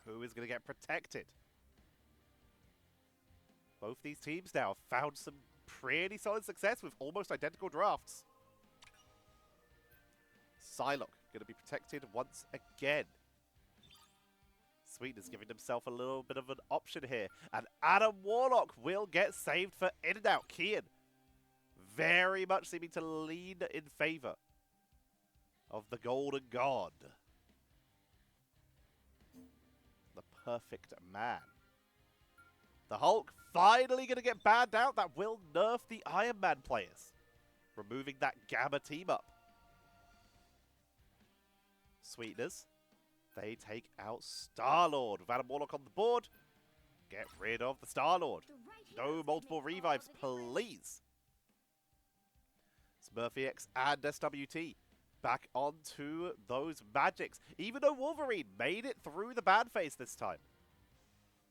Who is going to get protected? Both these teams now have found some pretty solid success with almost identical drafts. Psylocke going to be protected once again. Sweetness giving himself a little bit of an option here. And Adam Warlock will get saved for in and out. Kian very much seeming to lean in favor of the Golden God. The perfect man. The Hulk finally going to get banned out. That will nerf the Iron Man players, removing that Gamma team up. Sweetness, they take out Star-Lord. With Adam Warlock on the board, get rid of the Star-Lord. No multiple revives, please. SmurfyX and SWT back onto those magics. Even though Wolverine made it through the ban phase this time.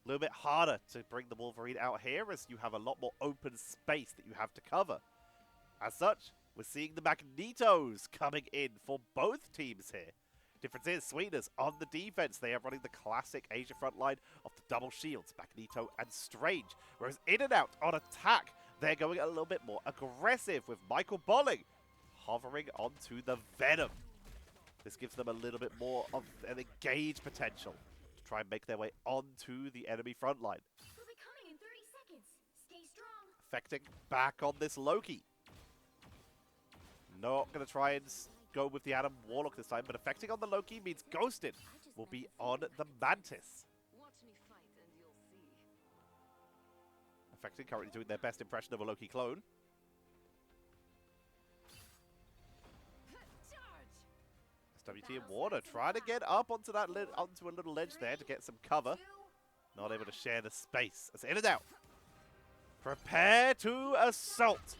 A little bit harder to bring the Wolverine out here as you have a lot more open space that you have to cover. As such, we're seeing the Magnetos coming in for both teams here. Difference is, Sweetness on the defense, they are running the classic Asia frontline of the double shields, Magneto and Strange. Whereas in and out on attack, they're going a little bit more aggressive with Michael Bolling hovering onto the Venom. This gives them a little bit more of an engage potential to try and make their way onto the enemy front line. We'll be coming in 30 seconds. Stay strong. Affecting back on this Loki. Not going to try and go with the Adam Warlock this time, but affecting on the Loki means Ghosted will be on the Mantis. Watch me fight and you'll see. Affecting currently doing their best impression of a Loki clone. SWT and Warner trying to get up onto that onto a little ledge there to get some cover. Not able to share the space. As in and out. Prepare to assault.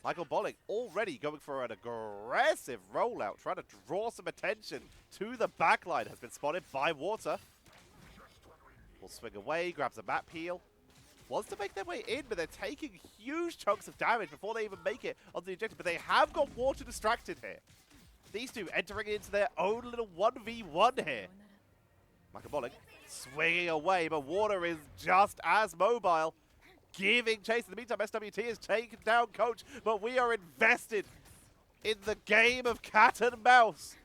Michael Bolling already going for an aggressive rollout, trying to draw some attention to the backline. Has been spotted by Water. Will swing away, grabs a map heal. Wants to make their way in, but they're taking huge chunks of damage before they even make it onto the objective. But they have got Water distracted here. These two entering into their own little 1v1 here. Michael Bolling swinging away, but Water is just as mobile. Giving chase. In the meantime, SWT has taken down Coach, but we are invested in the game of cat and mouse.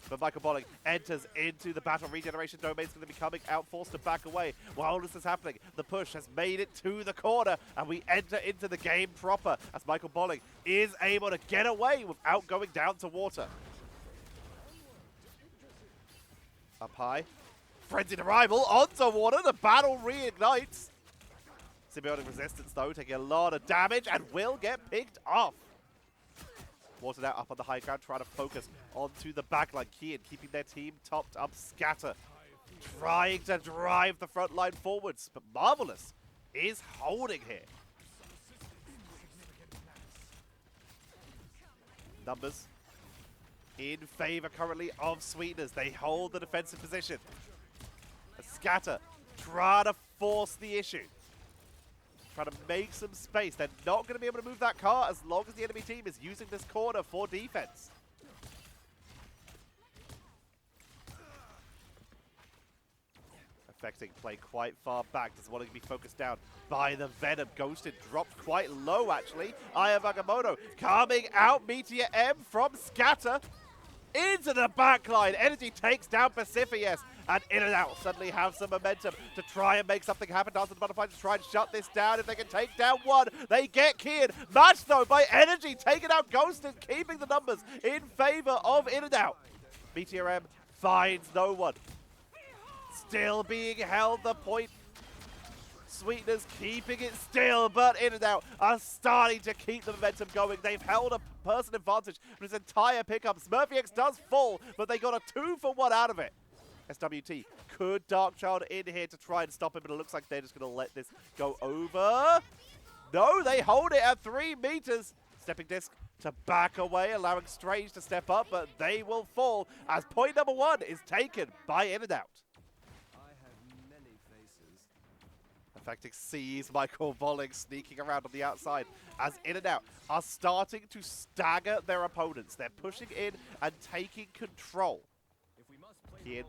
But Michael Bolling enters into the battle. Regeneration domain is going to be coming out, forced to back away. While this is happening, the push has made it to the corner, and we enter into the game proper as Michael Bolling is able to get away without going down to Water. Up high. Frenzied arrival onto Water. The battle reignites. Symbiotic resistance, though, taking a lot of damage and will get picked off. Water now up on the high ground, trying to focus onto the backline. Kian keeping their team topped up. Scatter trying to drive the front line forwards, but Marvelous is holding here. Numbers in favor currently of Sweetness. They hold the defensive position. A Scatter trying to force the issue. Trying to make some space. They're not going to be able to move that car as long as the enemy team is using this corner for defense. Affecting play quite far back. Doesn't want to be focused down by the Venom. Ghosted dropped quite low, actually. Aya Vagamoto coming out. Meteor M from Scatter into the backline. Energy takes down Pacifius. And in and out suddenly have some momentum to try and make something happen. Dance of the Butterfly to try and shut this down. If they can take down one, they get Kian. Matched though by Energy, taking out Ghosted, keeping the numbers in favor of in and out. Meteor M finds no one. Still being held the point. Sweetness keeping it still, but in and out are starting to keep the momentum going. They've held a person advantage for his entire pickup. SmurfyX does fall, but they got a 2-for-1 out of it. SWT could Dark Child in here to try and stop him, but it looks like they're just going to let this go over. No, they hold it at 3 meters. Stepping Disc to back away, allowing Strange to step up, but they will fall as point number 1 is taken by In and Out. Affecting sees Michael Bolling sneaking around on the outside as In and Out are starting to stagger their opponents. They're pushing in and taking control. Kian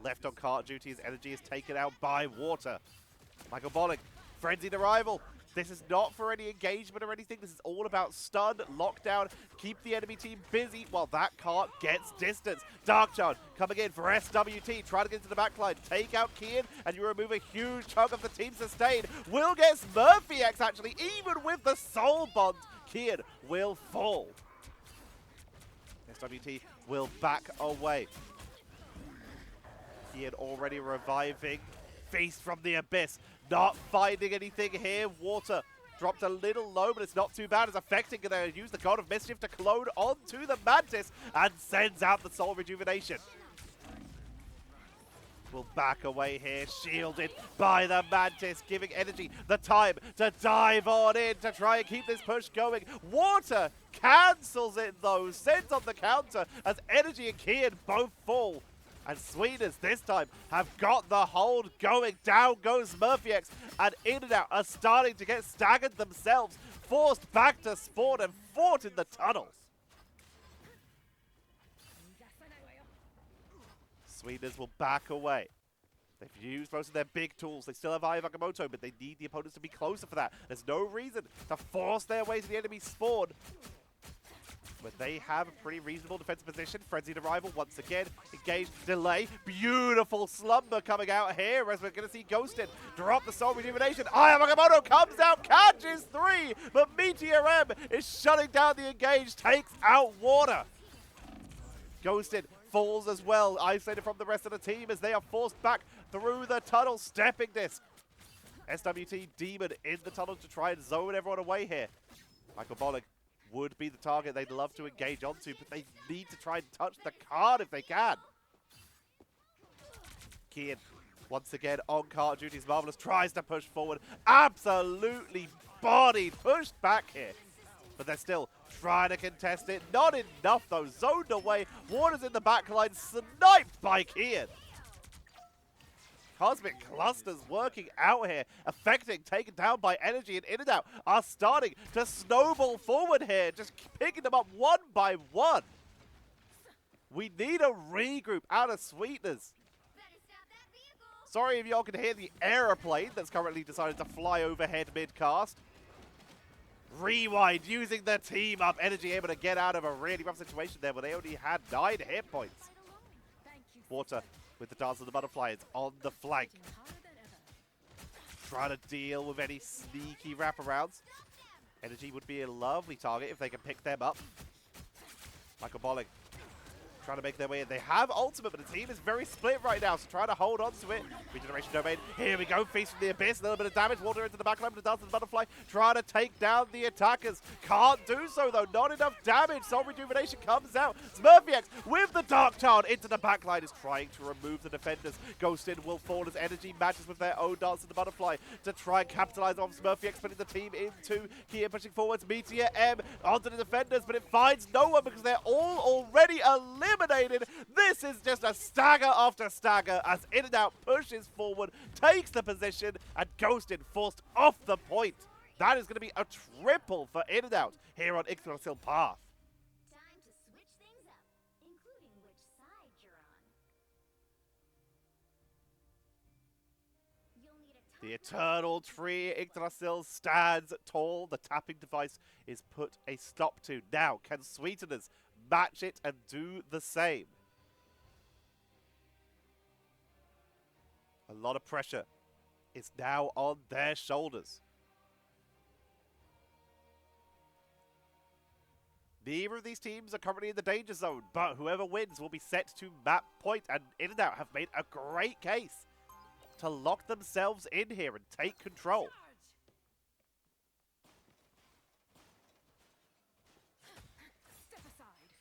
left on cart duty, his energy is taken out by water. Michael Bolling, frenzied arrival. This is not for any engagement or anything. This is all about stun, lockdown, keep the enemy team busy while that cart gets distance. Darkchild coming in for SWT, trying to get into the backline, take out Kian, and you remove a huge chunk of the team sustain. Will get Smurfy X actually, even with the soul bond, Kian will fall. SWT will back away. Kian already reviving. Feast from the Abyss. Not finding anything here. Water dropped a little low, but it's not too bad. It's affecting. They use the God of Mischief to clone onto the Mantis and sends out the Soul Rejuvenation. Will back away here, shielded by the Mantis, giving energy the time to dive on in to try and keep this push going. Water cancels it though, sends on the counter as Energy and Kian both fall. And Sweetners this time have got the hold going. Down goes Murphy X, and In and Out are starting to get staggered themselves, forced back to spawn and fought in the tunnels. Sweetners will back away. They've used most of their big tools. They still have Eye of Agamotto, but they need the opponents to be closer for that. There's no reason to force their way to the enemy spawn. But they have a pretty reasonable defensive position. Frenzied arrival once again. Engaged, delay. Beautiful slumber coming out here as we're going to see Ghosted drop the Soul Rejuvenation. Eye of Agamotto comes out, catches 3, but Meteor M is shutting down the engage, takes out Water. Ghosted falls as well, isolated from the rest of the team as they are forced back through the tunnel. Stepping Disc. SWT Demon in the tunnel to try and zone everyone away here. Michael Bolling would be the target they'd love to engage onto, but they need to try and touch the card if they can. Kian, once again, on cart duties, Marvelous tries to push forward. Absolutely bodied, pushed back here. But they're still trying to contest it. Not enough, though. Zoned away. Water's in the backline, sniped by Kian. Cosmic Clusters working out here, affecting, taken down by Energy, and In and Out are starting to snowball forward here, just picking them up one by one. We need a regroup out of Sweetners. Sorry if y'all can hear the aeroplane that's currently decided to fly overhead mid-cast. Rewind, using the team up, Energy able to get out of a really rough situation there where they only had 9 hit points. Water with the Dance of the Butterfly is on the flank. Trying to deal with any sneaky wraparounds. Energy would be a lovely target if they can pick them up. Michael Bolling trying to make their way in. They have ultimate, but the team is very split right now, so trying to hold on to it. Regeneration Domain. Here we go. Feast from the Abyss. A little bit of damage. Water into the backline, but the Dance of the Butterfly trying to take down the attackers. Can't do so, though. Not enough damage. Soul Rejuvenation comes out. Smurfy X with the Dark Child into the backline is trying to remove the defenders. Ghosted will fall as Energy matches with their own Dance of the Butterfly to try and capitalize on Smurfy X, putting the team into here, pushing forwards. Meteor M onto the defenders, but it finds no one because they're all already eliminated. This is just a stagger after stagger as In and Out pushes forward, takes the position, and Ghosted forced off the point. That is going to be a triple for In and Out here on Yggdrasil Path. Time to switch things up, including which side you're on. You'll need a The eternal tree Yggdrasil stands tall. The tapping device is put a stop to. Now, can Sweeteners match it and do the same? A lot of pressure is now on their shoulders. Neither of these teams are currently in the danger zone, but whoever wins will be set to map point, and In and Out have made a great case to lock themselves in here and take control.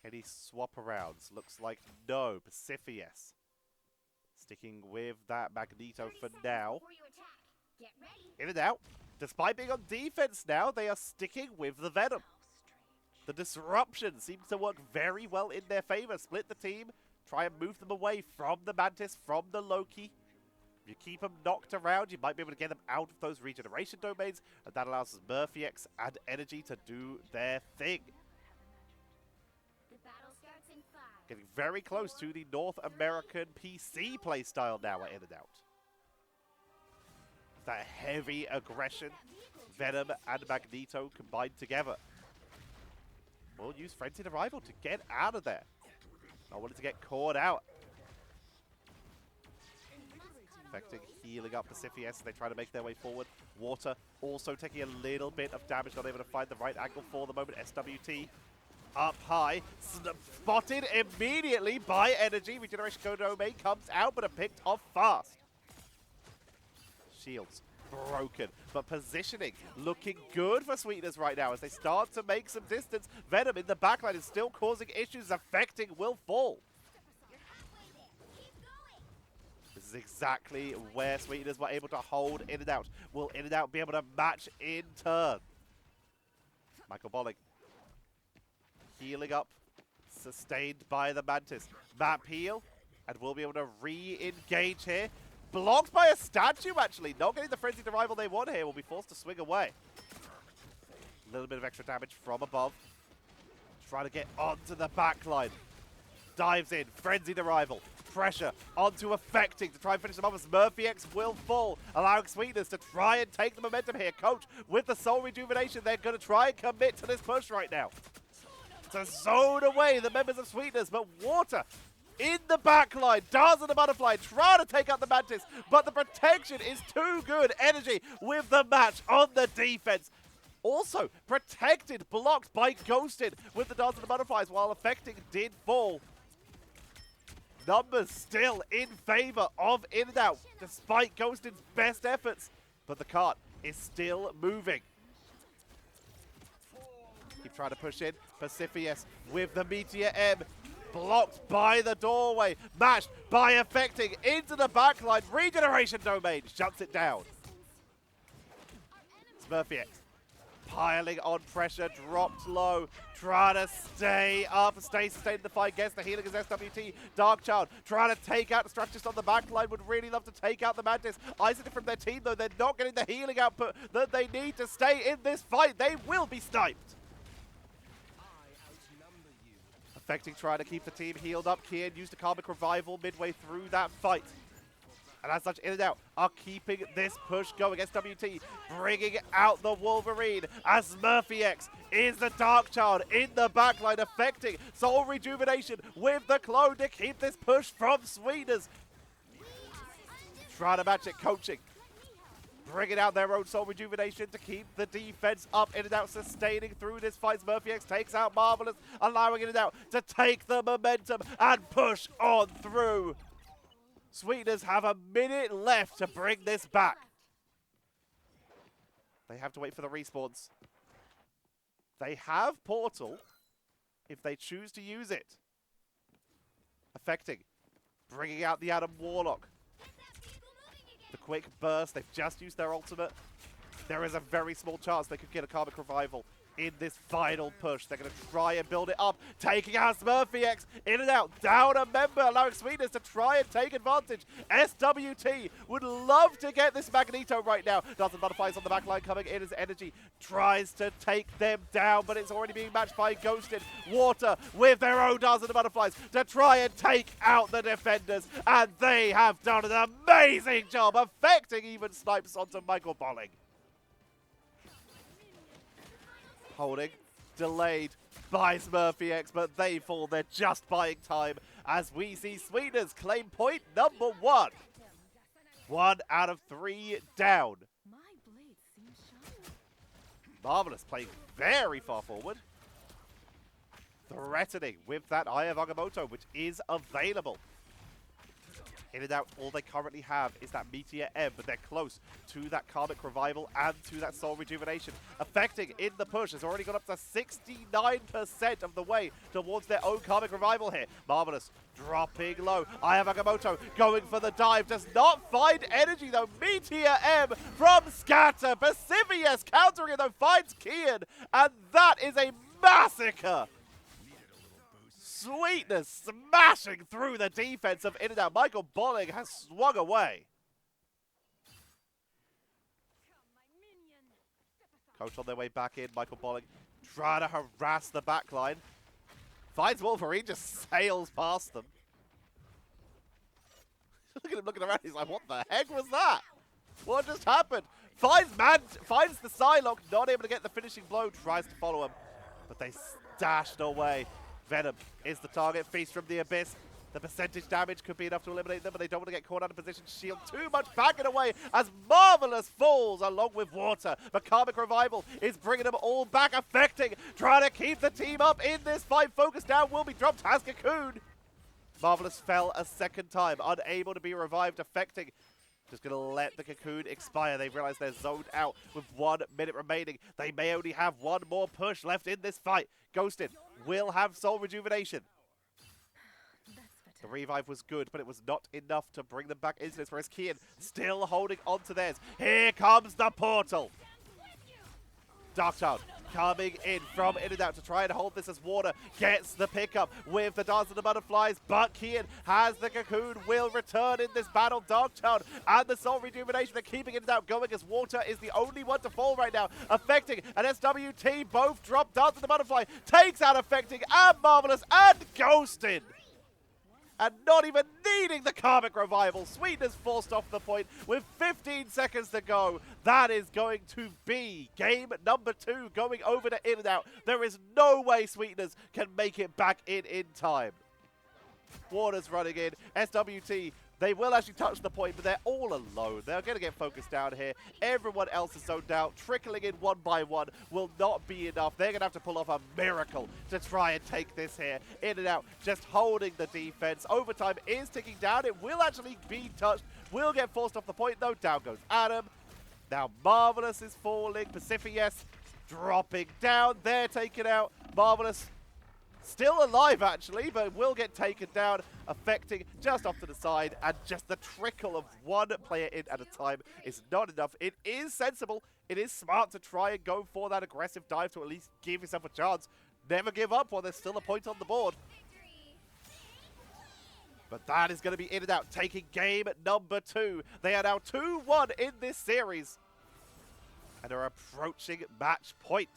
Any swap arounds? Looks like no. Pacifius Sticking with that Magneto 30 for seconds now. before you attack. Get ready. In and out. Despite being on defense now, they are sticking with the Venom. How strange. The disruption seems to work very well in their favor. Split the team, try and move them away from the Mantis, from the Loki. If you keep them knocked around, you might be able to get them out of those regeneration domains, and that allows Murphy X and Energy to do their thing. The battle starts in 5. Getting very close to the North American PC playstyle now at In and Out. That heavy aggression, Venom and Magneto combined together. We'll use Frenzied Arrival to get out of there. I wanted to get caught out. Affecting, healing up Pacifius as they try to make their way forward. Water also taking a little bit of damage, not able to find the right angle for the moment. SWT up high, spotted immediately by Energy. Regeneration Go Domain comes out, but are picked off fast. Shields broken, but positioning looking good for Sweetners right now as they start to make some distance. Venom in the backline is still causing issues. Affecting will fall. You're halfway there. Keep going. This is exactly where Sweetners were able to hold In and Out. Will In and Out be able to match in turn? Michael Bolling healing up, sustained by the Mantis. Map heal, and we'll be able to re-engage here. Blocked by a statue, actually. Not getting the frenzied arrival they want here. Will be forced to swing away. A little bit of extra damage from above. Trying to get onto the backline. Dives in. Frenzied arrival. Pressure onto Affecting to try and finish them off as Murphy X will fall, allowing Sweetness to try and take the momentum here. Coach with the Soul Rejuvenation. They're going to try and commit to this push right now. To zone away the members of Sweetness, but Water in the backline, Dars and the Butterfly trying to take out the Mantis, but the protection is too good. Energy with the match on the defense. Also protected, blocked by Ghosted with the Dars and the Butterflies, while Affecting did fall. Numbers still in favor of In and Out, despite Ghosted's best efforts, but the cart is still moving. Keep trying to push in. Pacifius with the Meteor M. Blocked by the doorway. Mashed by Affecting into the backline. Regeneration Domain shuts it down. Smurfy X piling on pressure. Dropped low. Trying to stay up. Stay sustained in the fight. Gets the healing as SWT. Darkchild trying to take out the strategist on the backline. Would really love to take out the Mantis. Isolated from their team though. They're not getting the healing output that they need to stay in this fight. They will be sniped. Affecting trying to keep the team healed up. Kian used a Karmic Revival midway through that fight. And as such, In and Out are keeping this push going. SWT bringing out the Wolverine as Murphy X is the Darkchild in the backline. Affecting Soul Rejuvenation with the clone to keep this push from Sweetners. Trying to match it, coaching. Bringing out their own Soul Rejuvenation to keep the defense up. In and Out sustaining through this fight. Murphy X takes out Marvelous, allowing In and Out to take the momentum and push on through. Sweetners have a minute left to bring this back. They have to wait for the respawns. They have Portal if they choose to use it. Affecting, bringing out the Adam Warlock. The quick burst, they've just used their ultimate. There is a very small chance they could get a Karmic Revival in this final push. They're going to try and build it up, taking out Smurfy X. In and Out, down a member, allowing Sweetness to try and take advantage. SWT would love to get this Magneto right now. Dozen Butterflies on the back line coming in as Energy tries to take them down, but it's already being matched by Ghosted. Water with their own Dozen Butterflies to try and take out the defenders, and they have done an amazing job. Affecting even snipes onto Michael Bolling. Holding, delayed by Smurfy X, but they fall. They're just buying time as we see Sweetners claim point number 1. 1 out of 3 down. My blade seems sharp. Marvelous playing very far forward. Threatening with that Eye of Agamotto, which is available. In and out, all they currently have is that Meteor M, but they're close to that Karmic Revival and to that Soul Rejuvenation. Affecting in the push has already got up to 69% of the way towards their own Karmic Revival here. Marvelous dropping low. Aya Magamoto going for the dive. Does not find energy though. Meteor M from Scatter. Pacifius countering it though, finds Kian. And that is a massacre. Sweetness smashing through the defense of In and Out. Michael Bolling has swung away. Coach on their way back in. Michael Bolling trying to harass the backline. Finds Wolverine, just sails past them. Look at him looking around. He's like, what the heck was that? What just happened? Finds the Psylocke, not able to get the finishing blow. Tries to follow him, but they stashed away. Venom is the target. Feast from the Abyss. The percentage damage could be enough to eliminate them, but they don't want to get caught out of position. Shield too much, backing away as Marvelous falls along with Water. But Karmic Revival is bringing them all back, affecting, trying to keep the team up in this fight. Focus down will be dropped. Has Cocoon. Marvelous fell a second time, unable to be revived, affecting. Just going to let the Cocoon expire. They realize they're zoned out with 1 minute remaining. They may only have one more push left in this fight. Ghosted will have Soul Rejuvenation. The revive was good, but it was not enough to bring them back into this, whereas Kian still holding on to theirs. Here comes the portal. Darkchild coming in from In and Out to try and hold this as Water gets the pickup with the Dance of the Butterflies, but Kian has the Cocoon, will return in this battle. Darkchild and the Soul Rejuvenation are keeping In and Out going as Water is the only one to fall right now. Affecting and SWT both drop. Dance of the Butterfly takes out Affecting and Marvelous and Ghosted. And not even needing the Karmic Revival. Sweetness forced off the point with 15 seconds to go. That is going to be game number 2 going over to In and Out. There is no way Sweetness can make it back in time. Water's running in. SWT, they will actually touch the point, but they're all alone. They're going to get focused down here. Everyone else is zoned out. Trickling in one by one will not be enough. They're going to have to pull off a miracle to try and take this here. In and Out, just holding the defense. Overtime is ticking down. It will actually be touched. Will get forced off the point, though. Down goes Adam. Now Marvelous is falling. Pacifius dropping down. They're taken out. Marvelous still alive, actually, but will get taken down, affecting just off to the side, and just the trickle of one player in at a time is not enough. It is sensible. It is smart to try and go for that aggressive dive to at least give yourself a chance. Never give up while there's still a point on the board. But that is going to be In and Out, taking game number 2. They are now 2-1 in this series, and are approaching match point.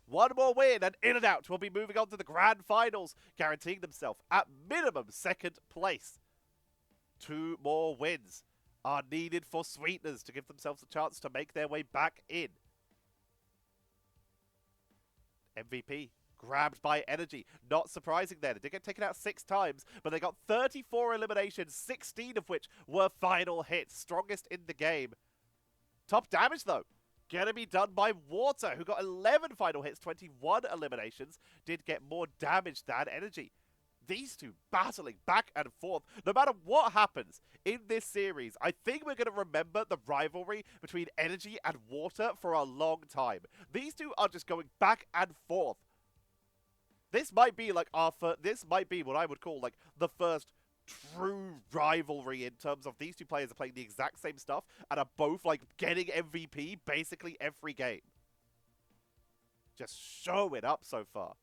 One more win and In and Out will be moving on to the grand finals, guaranteeing themselves at minimum 2nd place. 2 more wins are needed for Sweetness to give themselves a chance to make their way back in. MVP grabbed by Energy. Not surprising there. They did get taken out 6 times, but they got 34 eliminations, 16 of which were final hits. Strongest in the game. Top damage, though, gonna be done by Water, who got 11 final hits, 21 eliminations, did get more damage than Energy. These two battling back and forth. No matter what happens in this series, I think we're going to remember the rivalry between Energy and Water for a long time. These two are just going back and forth. This might be like this might be what I would call like the first true rivalry in terms of these two players are playing the exact same stuff and are both like getting MVP basically every game. Just show it up so far.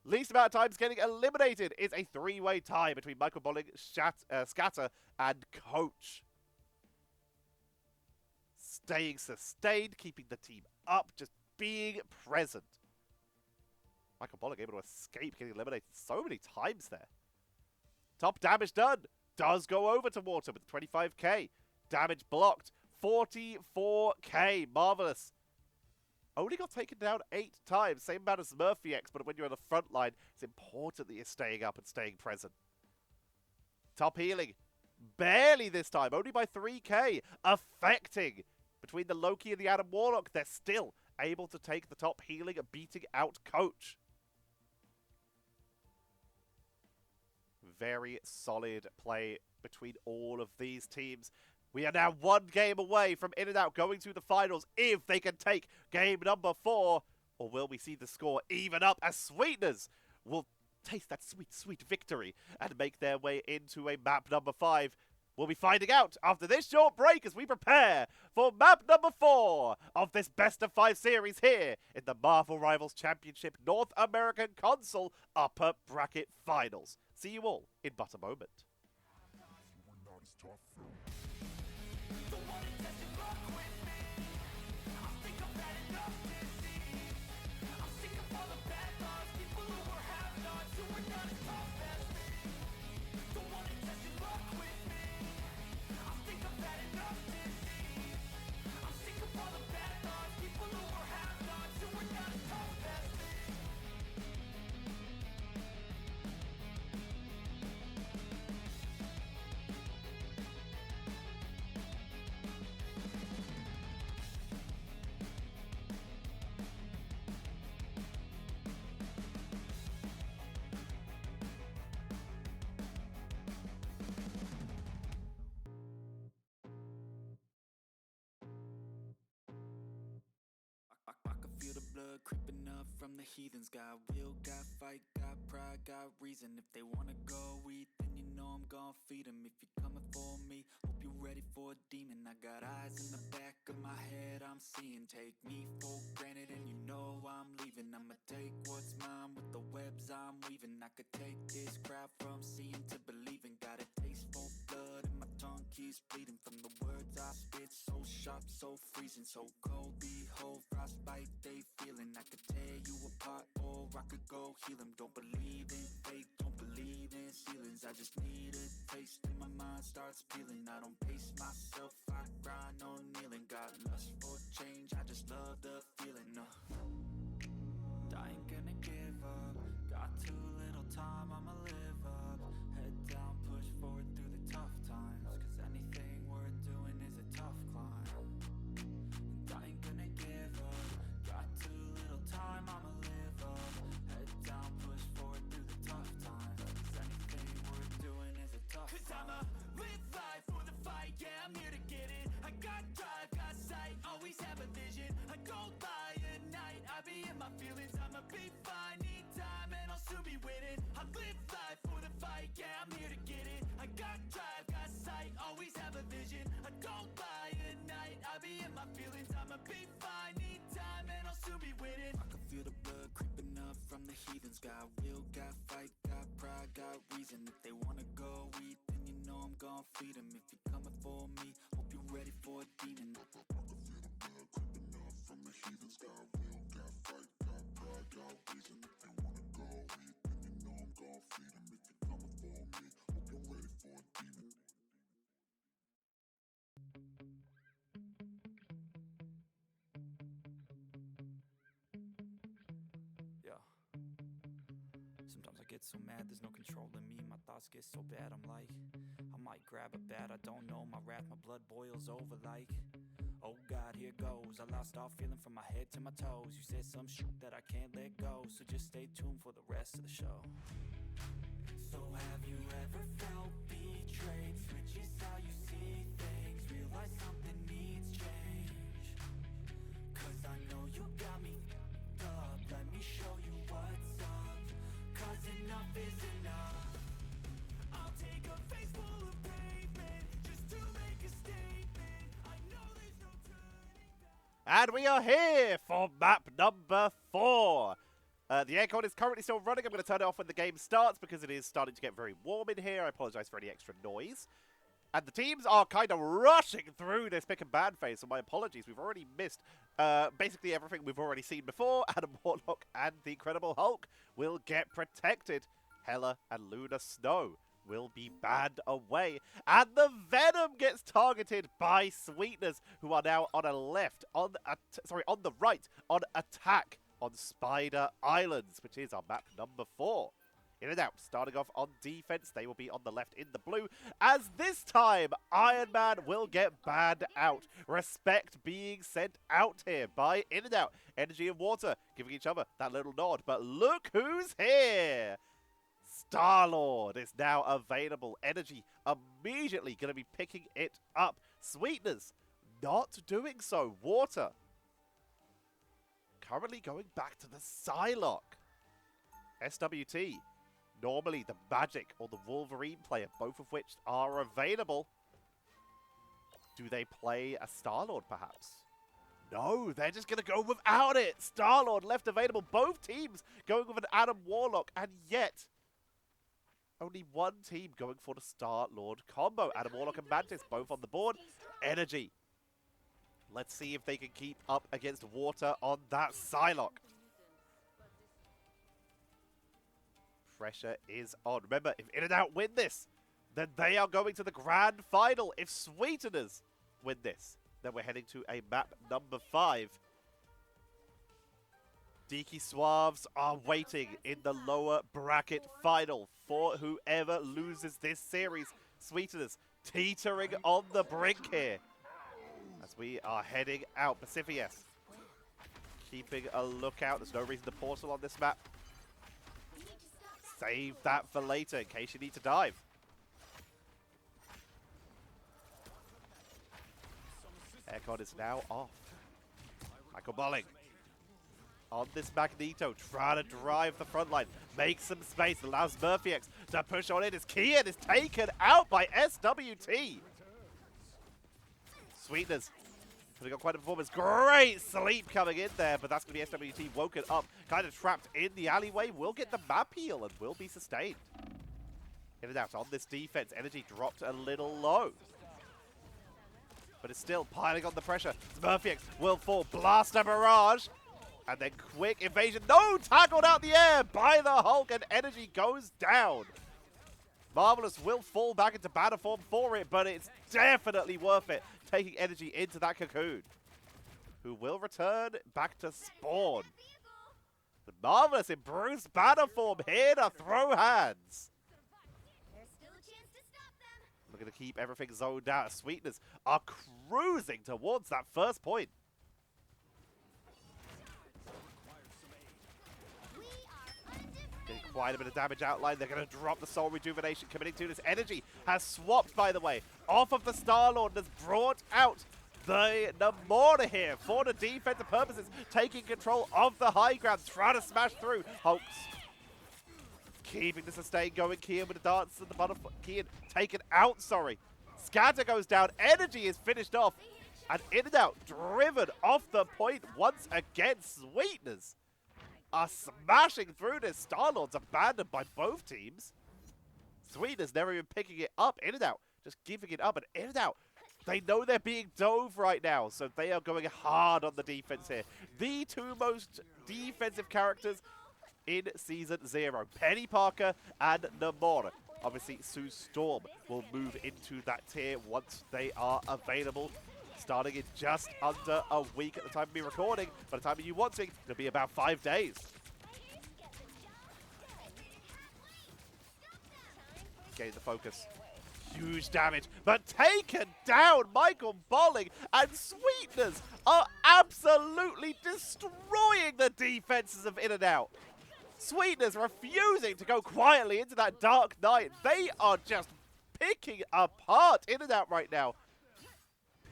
Least amount of times getting eliminated is a 3-way tie between Michael Bolling, Scatter, and Coach. Staying sustained, keeping the team up, just being present. Michael Bolling able to escape getting eliminated so many times there. Top damage done. Does go over to Water with 25k. Damage blocked. 44k. Marvelous. Only got taken down 8 times. Same amount as Murphy X, but when you're on the front line, it's important that you're staying up and staying present. Top healing. Barely this time. Only by 3k. Affecting. Between the Loki and the Adam Warlock, they're still able to take the top healing, beating out Coach. very solid play between all of these teams. We are now one game away from In-N-Out going to the finals if they can take game number 4. Or will we see the score even up as Sweetners will taste that sweet, sweet victory and make their way into a map number 5? We'll be finding out after this short break as we prepare for map number 4 of this best of 5 series here in the Marvel Rivals Championship North American Console Upper Bracket Finals. See you all in but a moment. I can feel the blood creeping up from the heathens. Got will, got fight, got pride, got reason. If they wanna go eat, then you know I'm gon' feed them. If you're coming for me, hope you're ready for a demon. I got eyes in the back of my head, I'm seeing. Take me for granted and you know I'm leaving. I'ma take what's mine with the webs I'm weaving. I could take this crowd from seeing to believing. Got a taste for blood and my tongue keeps bleeding from the words I spit. So sharp, so freezing, so cold. Behold, frostbite they feeling. I could tear you apart or I could go heal them. Don't believe in fate, don't believe in ceilings. I just need a taste and my mind starts peeling. I don't pace myself, I grind on kneeling. Got lust for change, I just love the feeling. I ain't gonna give up. Got too little time, I'ma live up. Head down, push forward through the tough times. Cause anything worth doing is a tough climb. And I ain't gonna give up. Got too little time, I'ma live up. Head down, push forward through the tough times. Cause anything worth doing is a tough climb. Cause I'ma live life for the fight, yeah, I'm here to get it. I got drive, got sight, always have a vision. I don't lie at night, I be in my feelings. I'ma be fine, need time, and I'll soon be winning. I live life for the fight, yeah, I'm here to get it. I got drive, got sight, always have a vision. I don't lie at night, I be in my feelings. I'ma be fine, need time, and I'll soon be winning. I can feel the blood creeping up from the heathens. Got will, got fight, got pride, got reason. If they wanna go eat, then you know I'm gon' feed them. If you're coming for me, hope you're ready for a demon. I can feel the blood creeping up from the heathens. Got will, got fight, got pride, got reason. If they wanna go eat, then you know I'm gon' feed them. If you're coming for me, hope you're ready for a demon. Yeah. Sometimes I get so mad, there's no controlling me. My thoughts get so bad, I'm like, I might grab a bat, I don't know. My wrath, my blood boils over like, oh God, here goes. I lost all feeling from my head to my toes. You said some shit that I can't let go, so just stay tuned for the rest of the show. So have you ever felt betrayed? Switches how you see things, realize something needs change. Cause I know you got me f***ed up. Let me show you what's up. Cause enough is enough. I'll take a face full of pavement just to make a statement. I know there's no turning back. And we are here for map number 4. The aircon is currently still running. I'm going to turn it off when the game starts because it is starting to get very warm in here. I apologize for any extra noise. And the teams are kind of rushing through this pick and ban phase, so my apologies. We've already missed basically everything we've already seen before. Adam Warlock and the Incredible Hulk will get protected. Hela and Luna Snow will be banned away. And the Venom gets targeted by Sweetners, who are now on on the right, on attack on Spider Islands, which is our map number 4. In-N-Out, starting off on defense. They will be on the left in the blue, as this time Iron Man will get banned out. Respect being sent out here by In-N-Out. Energy and Water giving each other that little nod. But look who's here! Star-Lord is now available. Energy immediately going to be picking it up. Sweetners not doing so. Water currently going back to the Psylocke. SWT, normally the Magic or the Wolverine player, both of which are available. Do they play a Star-Lord perhaps? No, they're just going to go without it. Star-Lord left available. Both teams going with an Adam Warlock, and yet only one team going for the Star-Lord combo. Adam Warlock and Mantis both on the board. Energy. Let's see if they can keep up against Water on that Psylocke. Pressure is on. Remember, if In and Out win this, then they are going to the grand final. If Sweeteners win this, then we're heading to a map number 5. Deaky Suaves are waiting in the lower bracket final for whoever loses this series. Sweeteners teetering on the brink here as we are heading out. Pacifius keeping a lookout. There's no reason to portal on this map. Save that for later in case you need to dive. Aircon is now off. Michael Bolling on this Magneto, trying to drive the front line, make some space, allows Murphy to push on in as Kian is taken out by SWT. Sweetners putting on quite a performance. Great sleep coming in there, but that's going to be SWT woken up, kind of trapped in the alleyway. Will get the map heal and will be sustained. In and out on this defense. Energy dropped a little low, but it's still piling on the pressure. Murphy will fall. Blaster barrage. And then quick evasion. No! Tackled out the air by the Hulk, and Energy goes down. Marvelous will fall back into battle form for it, but it's definitely worth it, taking Energy into that cocoon, who will return back to spawn. The Marvelous in Bruce battle form here to throw hands. There's still a chance to stop them. We're going to keep everything zoned out. Sweetners are cruising towards that first point. Getting quite a bit of damage outline. They're going to drop the Soul Rejuvenation, committing to this. Energy has swapped, by the way, off of the Star-Lord and has brought out the Namorna here for the defensive purposes, taking control of the high ground, trying to smash through. Hulks keeping the sustain going. Kian with the dance and the butterfly. Kian taken out, sorry. Scatter goes down. Energy is finished off. And In and Out driven off the point once again. Sweetners are smashing through this. Star-Lord's abandoned by both teams. Sweetners never even picking it up. In and Out just giving it up. And In and Out, they know they're being dove right now, so they are going hard on the defense here. The two most defensive characters in Season 0, Penny Parker and Namorna. Obviously, Sue Storm will move into that tier once they are available, starting in just under a week at the time of me recording. By the time of you watching, it'll be about 5 days. Getting the focus. Huge damage, but taken down. Michael Bolling and Sweetners are absolutely destroying the defenses of In and Out. Sweetners refusing to go quietly into that Dark Knight. They are just picking apart In and Out right now.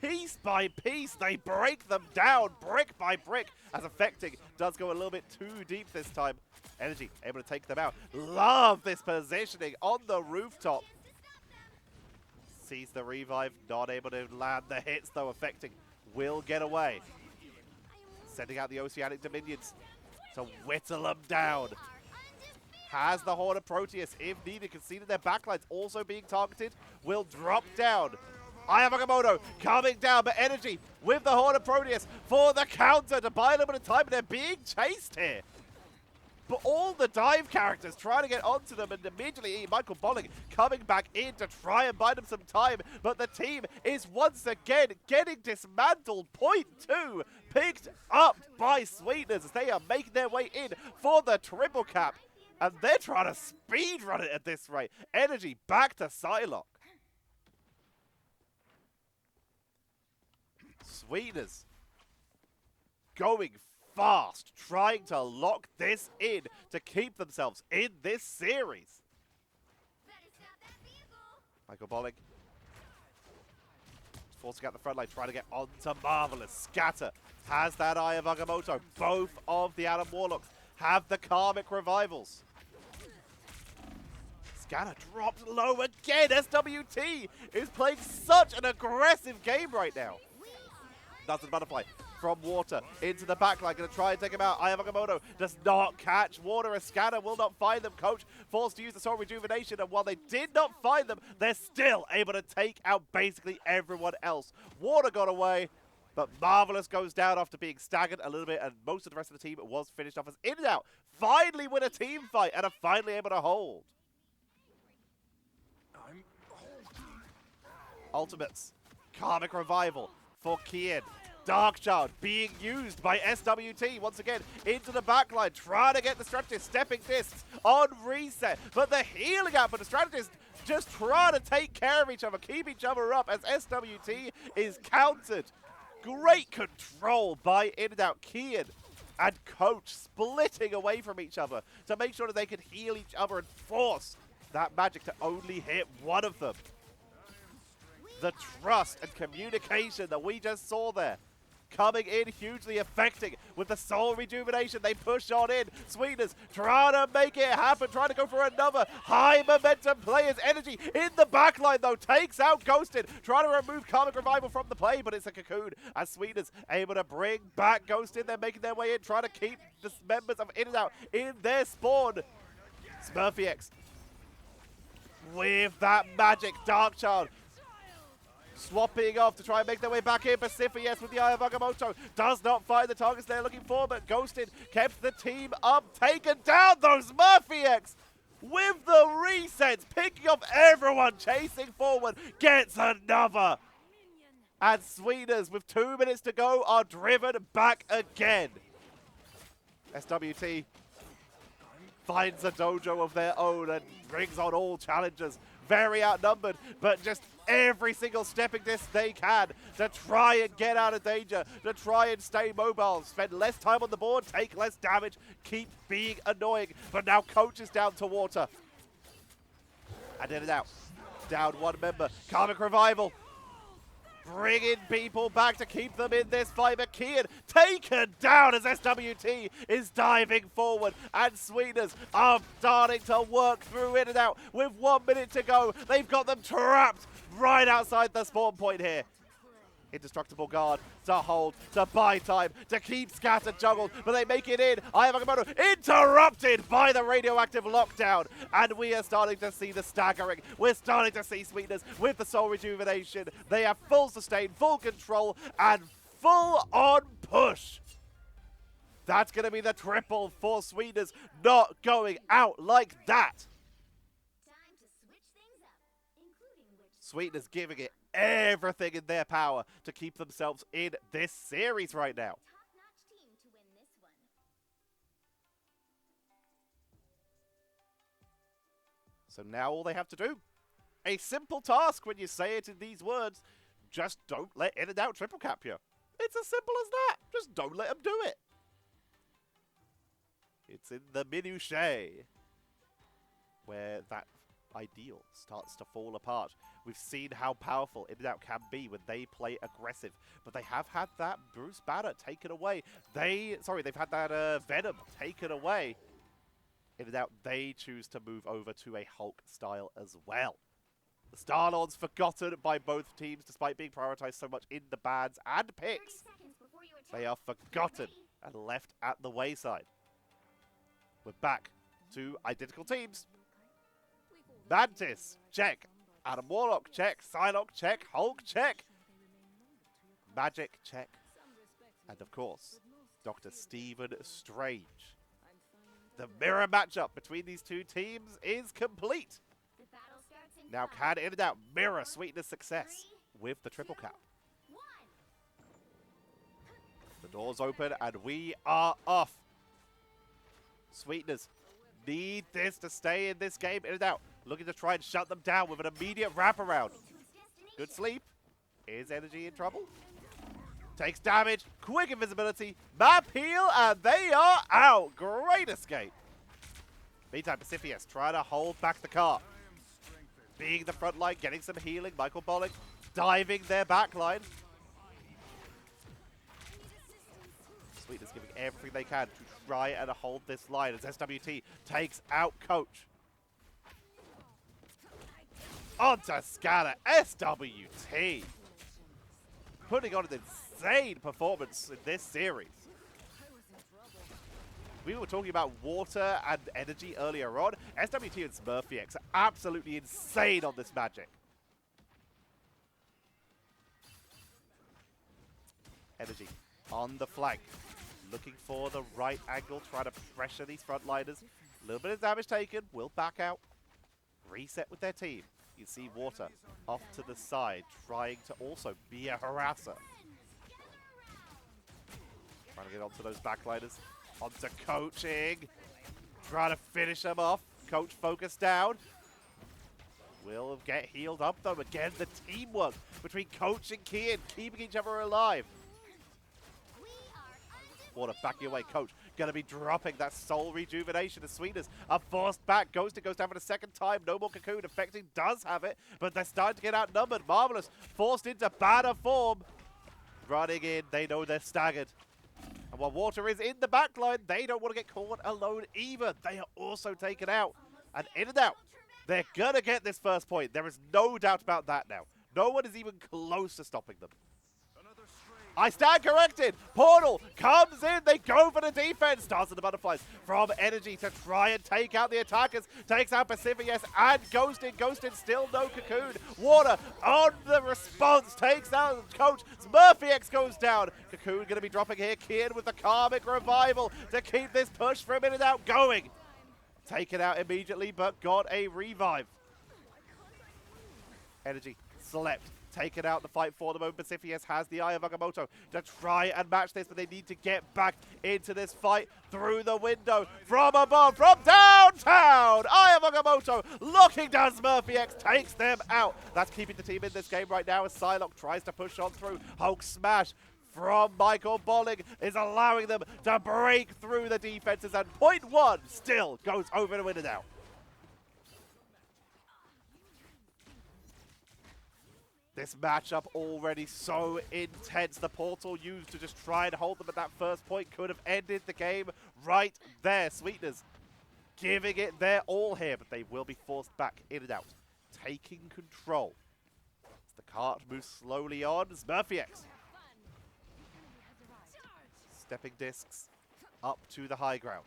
Piece by piece, they break them down, brick by brick, as Affecting does go a little bit too deep this time. Energy able to take them out. Love this positioning on the rooftop. Sees the revive, not able to land the hits though. Affecting will get away. Sending out the Oceanic Dominions to whittle them down. Has the Horde of Proteus if needed. Can see that their backlines also being targeted. Will drop down. Aya Magamoto coming down, but Energy with the Horde of Proteus for the counter to buy a little bit of time, and they're being chased here. But all the dive characters trying to get onto them, and immediately Michael Bolling coming back in to try and buy them some time. But the team is once again getting dismantled. Point 2 picked up by Sweetners as they are making their way in for the triple cap. And they're trying to speed run it at this rate. Energy back to Psylocke. Sweetners going fast, trying to lock this in to keep themselves in this series. Michael Bollig forcing out the front line, trying to get onto Marvelous. Scatter has that Eye of Agamotto. Both of the Adam Warlocks have the Karmic Revivals. Scatter dropped low again. SWT is playing such an aggressive game right now. Doesn't butterfly from Water into the backline. Going to try and take him out. Eye of Agamotto does not catch Water. A Scatter will not find them. Coach forced to use the Soul Rejuvenation. And while they did not find them, they're still able to take out basically everyone else. Water got away, but Marvelous goes down after being staggered a little bit. And most of the rest of the team was finished off as In and Out finally win a team fight and are finally able to hold. Ultimates. Karmic Revival for Kian. Darkchild being used by SWT once again into the backline, trying to get the strategist, stepping discs on reset. But the healing out for the strategist just trying to take care of each other, keep each other up as SWT is countered. Great control by In and Out. Kian and Coach splitting away from each other to make sure that they can heal each other and force that magic to only hit one of them. The trust and communication that we just saw there coming in hugely affecting with the Soul Rejuvenation. They push on in. Sweetners trying to make it happen, trying to go for another high momentum player's energy in the backline though. Takes out Ghosted, trying to remove Karmic Revival from the play, but it's a cocoon as Sweetners able to bring back Ghosted. They're making their way in, trying to keep the members of In and Out in their spawn. SmurfyX with that magic. Darkchild swapping off to try and make their way back in. Pacifius with the Eye of Agamotto does not find the targets they're looking for, but Ghosted kept the team up. Taken down those SmurfyX with the resets, picking up everyone, chasing forward, gets another. And Sweetners with 2 minutes to go are driven back again. SWT finds a dojo of their own and brings on all challengers. Very outnumbered, but just every single stepping disc they can to try and get out of danger, to try and stay mobile, spend less time on the board, take less damage, keep being annoying. But now Coach is down to Water. And In and Out, down one member. Karmic Revival, bringing people back to keep them in this fight. But Kian taken down as SWT is diving forward. And Sweetners are starting to work through In and Out with 1 minute to go. They've got them trapped right outside the spawn point here. Indestructible Guard to hold, to buy time, to keep Scatter juggled, but they make it in. Eye of Agamotto interrupted by the radioactive lockdown, and we are starting to see the staggering. We're starting to see Sweetners with the Soul Rejuvenation. They have full sustain, full control, and full on push. That's going to be the triple for Sweetners, not going out like that. Time to switch things up, including which Sweetners giving it everything in their power to keep themselves in this series right now. top-notch team to win this one. So now all they have to do, a simple task when you say it in these words, just don't let In and Out triple cap you. It's as simple as that. Just don't let them do it. It's in the minutiae where that ideal starts to fall apart. We've seen how powerful In and Out can be when they play aggressive, but they have had that Bruce Banner taken away. They've had that Venom taken away. In and Out, they choose to move over to a Hulk style as well. The Star-Lord's forgotten by both teams despite being prioritized so much in the bans and 30 picks. seconds before you attack. They are forgotten and left at the wayside. We're back to identical teams. Mantis, check. Adam Warlock, check. Psylocke, check. Hulk, check. Magic, check. And of course, Dr. Stephen Strange. The mirror matchup between these two teams is complete. The battle starts in Now 5, can In and Out mirror Sweetness' success with the triple cap. 1. The doors open and we are off. Sweetness need this to stay in this game. In and Out looking to try and shut them down with an immediate wraparound. To its destination. Good sleep. Is Energy in trouble? Takes damage. Quick invisibility. Map heal. And they are out. Great escape. Meantime, Pacifius trying to hold back the car. being the front line, getting some healing. Michael Bolling diving their back line. Sweetners giving everything they can to try and hold this line as SWT takes out Coach. Onto Scatter, SWT putting on an insane performance in this series. We were talking about water and energy earlier on. SWT and SmurfyX are absolutely insane on this Magic. Energy on the flank, looking for the right angle, trying to pressure these frontliners. A little bit of damage taken, will back out. Reset with their team. You see Water off to the side, trying to also be a harasser. Trying to get onto those backliners. Onto Coaching. Trying to finish them off. Coach focused down. Will get healed up though. Again, the teamwork between Coach and Kian, keeping each other alive. Water backing away. Coach going to be dropping that soul rejuvenation. The Sweetners are forced back. Ghosted goes down for the second time. No more Cocoon. Affecting does have it, but they're starting to get outnumbered. Marvelous forced into banner form. Running in. They know they're staggered. And while Water is in the backline, they don't want to get caught alone either. They are also taken out. And in and out. They're going to get this first point. There is no doubt about that now. No one is even close to stopping them. I stand corrected. Portal comes in. They go for the defense. Stars of the Butterflies from Energy to try and take out the attackers. Takes out Pacifius and Ghosted. Ghosted still no Cocoon. Water on the response. Takes out Coach. SmurfyX goes down. Cocoon going to be dropping here. Kian with the Karmic Revival to keep this push for a minute out going. Taken out immediately, but got a revive. Energy slept. Taken out the fight for the moment. Pacifius has the Eye of Agamotto to try and match this, but they need to get back into this fight through the window, from above, from downtown. Eye of Agamotto looking down. SmurfyX takes them out. That's keeping the team in this game right now as Psylocke tries to push on through. Hulk smash from Michael Bolling is allowing them to break through the defenses, and point one still goes over to win it out. This matchup already so intense. The portal used to just try and hold them at that first point could have ended the game right there. Sweetners giving it their all here, but they will be forced back in and out. Taking control. As the cart moves slowly on. SmurfyX stepping discs up to the high ground.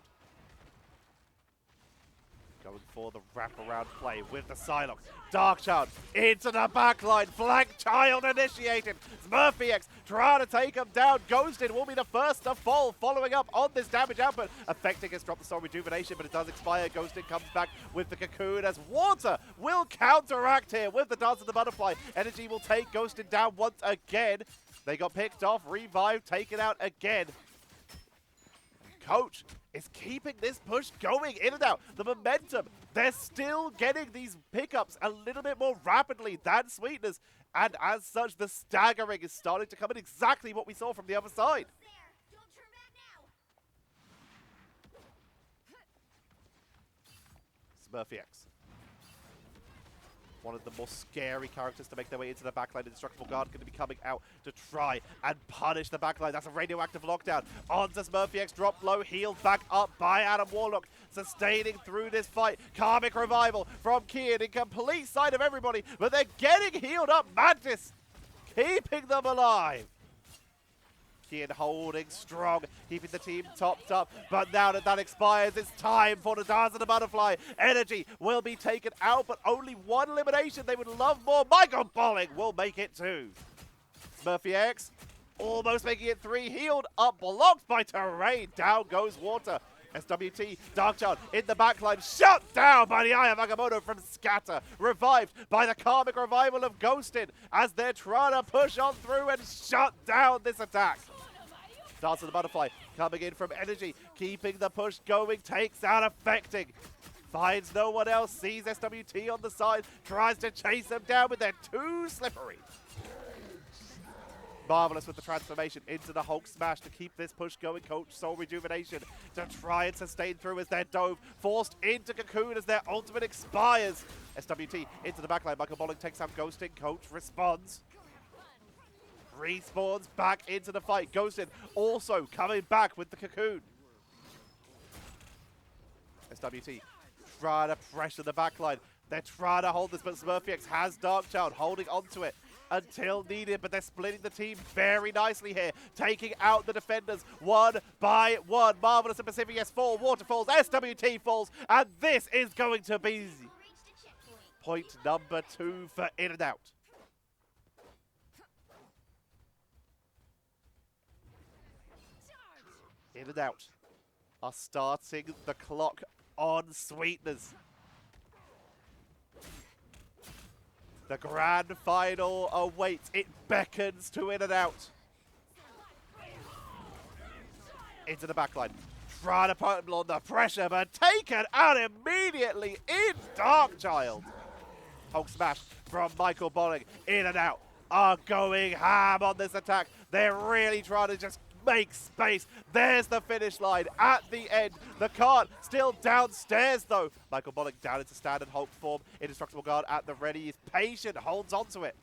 Going for the wraparound play with the Psylocke. Darkchild into the backline. Flank Child initiated. SmurfyX trying to take him down. Ghosted will be the first to fall, following up on this damage output. Affecting has dropped the Soul Rejuvenation, but it does expire. Ghosted comes back with the Cocoon as Water will counteract here with the Dance of the Butterfly. Energy will take Ghosted down once again. They got picked off, revived, taken out again. Coach is keeping this push going in and out. The momentum, they're still getting these pickups a little bit more rapidly than Sweetners. And as such, the staggering is starting to come in exactly what we saw from the other side. SmurfyX. One of the more scary characters to make their way into the backline. Indestructible Guard going to be coming out to try and punish the backline. That's a radioactive lockdown. Onto SmurfyX, dropped low, healed back up by Adam Warlock. Sustaining through this fight. Karmic Revival from Kian in complete sight of everybody, but they're getting healed up. Mantis keeping them alive. Kian holding strong, keeping the team topped up. But now that that expires, it's time for the Dance of the Butterfly. Energy will be taken out, but only one elimination. They would love more. Michael Bolling will make it two. SmurfyX almost making it three. Healed up, blocked by Terrain. Down goes Water. SWT, Darkchild in the backline, shut down by the Eye of Agamotto from Scatter. Revived by the Karmic Revival of Ghosted as they're trying to push on through and shut down this attack. Dance of the Butterfly coming in from Energy, keeping the push going, takes out Affecting. Finds no one else, sees SWT on the side, tries to chase them down, but they're too slippery. Marvelous with the transformation into the Hulk smash to keep this push going. Coach Soul Rejuvenation to try and sustain through as their dove forced into Cocoon as their ultimate expires. SWT into the backline. Michael Bolling takes out Ghosting. Coach responds. Respawns back into the fight. Ghosting also coming back with the Cocoon. SWT trying to pressure the backline. They're trying to hold this, but SmurfyX has Darkchild holding onto it until needed, but they're splitting the team very nicely here, taking out the defenders one by one. Marvelous and Pacific S4, Waterfalls, SWT falls, and this is going to be point number 2 for In and Out. In and Out are starting the clock on Sweetners. The grand final awaits. It beckons to In and Out. Into the backline. Trying to put him on the pressure, but taken out immediately in Darkchild. Hulk smash from Michael Bolling. In and Out are going ham on this attack. They're really trying to just make space. There's the finish line at the end. The cart still downstairs though. Michael Bolling down into standard Hulk form. Indestructible guard at the ready. He's patient, holds on to it.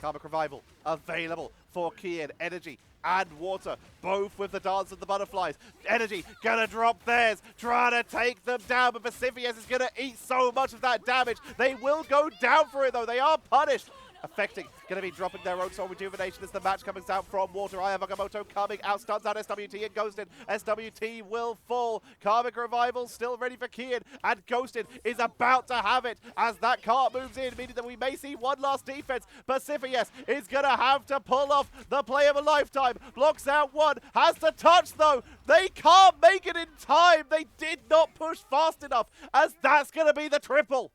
Karmic Revival available for Kian. Energy and Water, both with the Dance of the Butterflies. Energy gonna drop theirs, trying to take them down, but Pacifius is gonna eat so much of that damage. They will go down for it though. They are punished. Affecting, going to be dropping their own Soul Rejuvenation as the match comes out from Water. Aya Magamoto coming out, stuns out SWT and Ghosted. SWT will fall. Karmic Revival still ready for Kian, and Ghosted is about to have it as that cart moves in, meaning that we may see one last defense. Pacifius is going to have to pull off the play of a lifetime. Blocks out one, has to touch though. They can't make it in time. They did not push fast enough, as that's going to be the triple.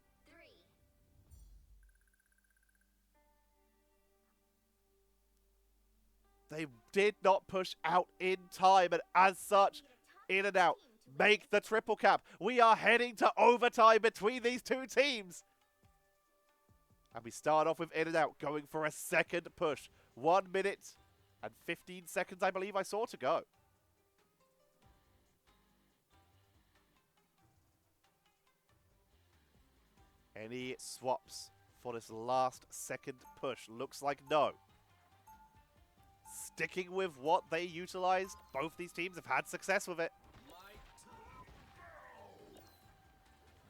They did not push out in time, and as such, In and Out make the triple cap. We are heading to overtime between these two teams. And we start off with In and Out going for a second push. 1 minute and 15 seconds, I believe I saw to go. Any swaps for this last second push? Looks like no. Sticking with what they utilized. Both these teams have had success with it.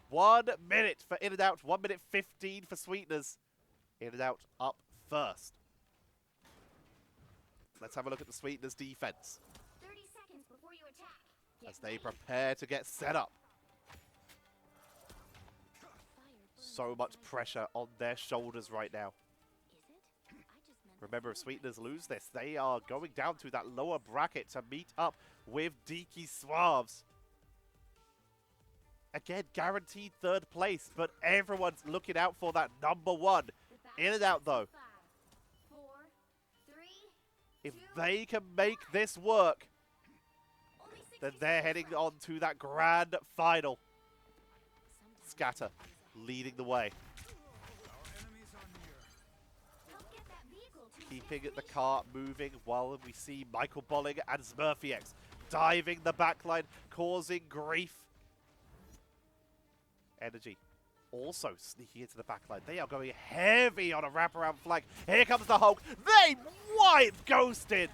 1 minute for In and Out. 1 minute 15 for Sweetners. In and Out up first. Let's have a look at the Sweetners defense 30 seconds before you attack. as they prepare to get set up. So much pressure on their shoulders right now. Remember, if Sweetners lose this, they are going down to that lower bracket to meet up with Deaky Suaves. Again, guaranteed third place, but everyone's looking out for that number 1. In and Out, though. 5, 4, 3, If they can make this work, only 60 then they're heading on to that grand final. Scatter leading the way. Keeping the cart moving while we see Michael Bolling and SmurfyX diving the backline, causing grief. Energy also sneaking into the backline. They are going heavy on a wraparound flank. Here comes the Hulk. They wipe Ghosted,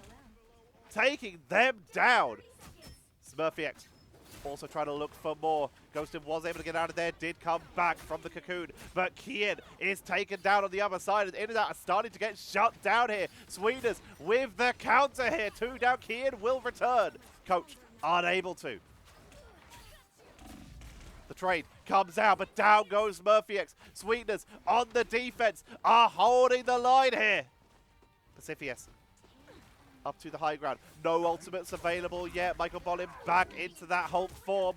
taking them down. SmurfyX also trying to look for more. Ghosted was able to get out of there, did come back from the Cocoon, but Kian is taken down on the other side, and In and Out are starting to get shut down here. Sweetners with the counter here. 2 down, Kian will return. Coach unable to. The trade comes out, but down goes SmurfyX. Sweetners on the defense are holding the line here. Pacifius up to the high ground. No ultimates available yet. Michael Bolling back into that Hulk form.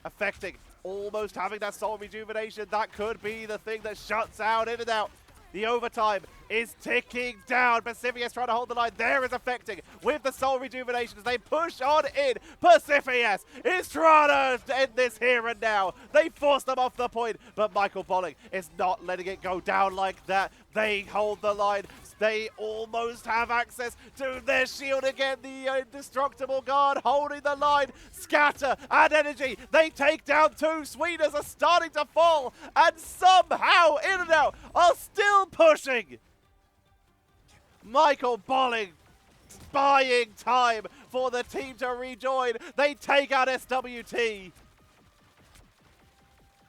Affecting, almost having that Soul Rejuvenation. That could be the thing that shuts out In and Out. The overtime is ticking down. Pacifius trying to hold the line. There is Affecting with the Soul Rejuvenation as they push on in. Pacifius is trying to end this here and now. They force them off the point, but Michael Bolling is not letting it go down like that. They hold the line. They almost have access to their shield again. The indestructible guard holding the line. Scatter and energy. They take down two. Sweetners are starting to fall. And somehow, in and out, are still pushing. Michael Bolling buying time for the team to rejoin. They take out SWT.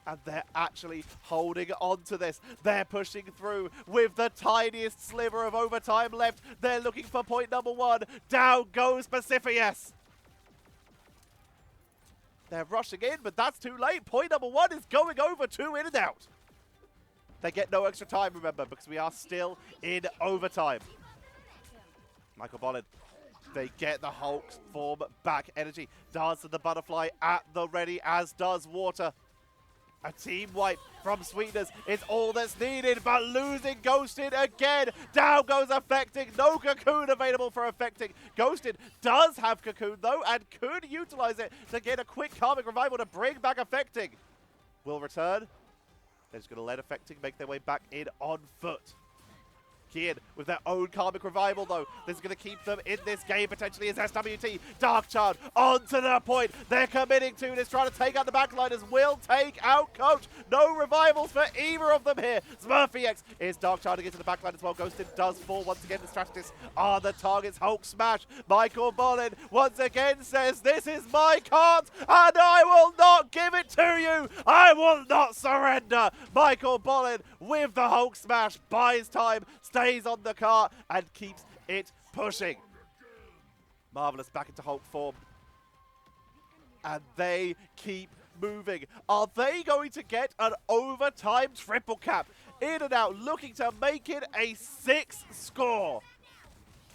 And they're actually holding on to this. They're pushing through with the tiniest sliver of overtime left. They're looking for point number one. Down goes Pacifius. They're rushing in, but that's too late. Point number one is going over to in and out. They get no extra time, remember, because we are still in overtime. Michael Bolin, they get the Hulk's form back. Energy, Dance of the Butterfly at the ready, as does Water. A team wipe from Sweetners is all that's needed, but losing Ghosted again. Down goes Affecting. No Cocoon available for Affecting. Ghosted does have Cocoon, though, and could utilize it to get a quick Karmic Revival to bring back Affecting. Will return. They're just going to let Affecting make their way back in on foot. Kian with their own Karmic Revival, though. This is going to keep them in this game, potentially, as SWT. Dark Child onto the point. They're committing to this, trying to take out the backliners. Will take out Coach. No revivals for either of them here. SmurfyX is Dark Child against the backline as well. Ghosted does fall once again. The strategists are the targets. Hulk smash. Michael Bolin once again says, "This is my cart, and I will not give it to you. I will not surrender." Michael Bolin with the Hulk smash buys time, stays on the cart, and keeps it pushing. Marvelous back into Hulk form. And they keep moving. Are they going to get an overtime triple cap? In and out, looking to make it a 6 score.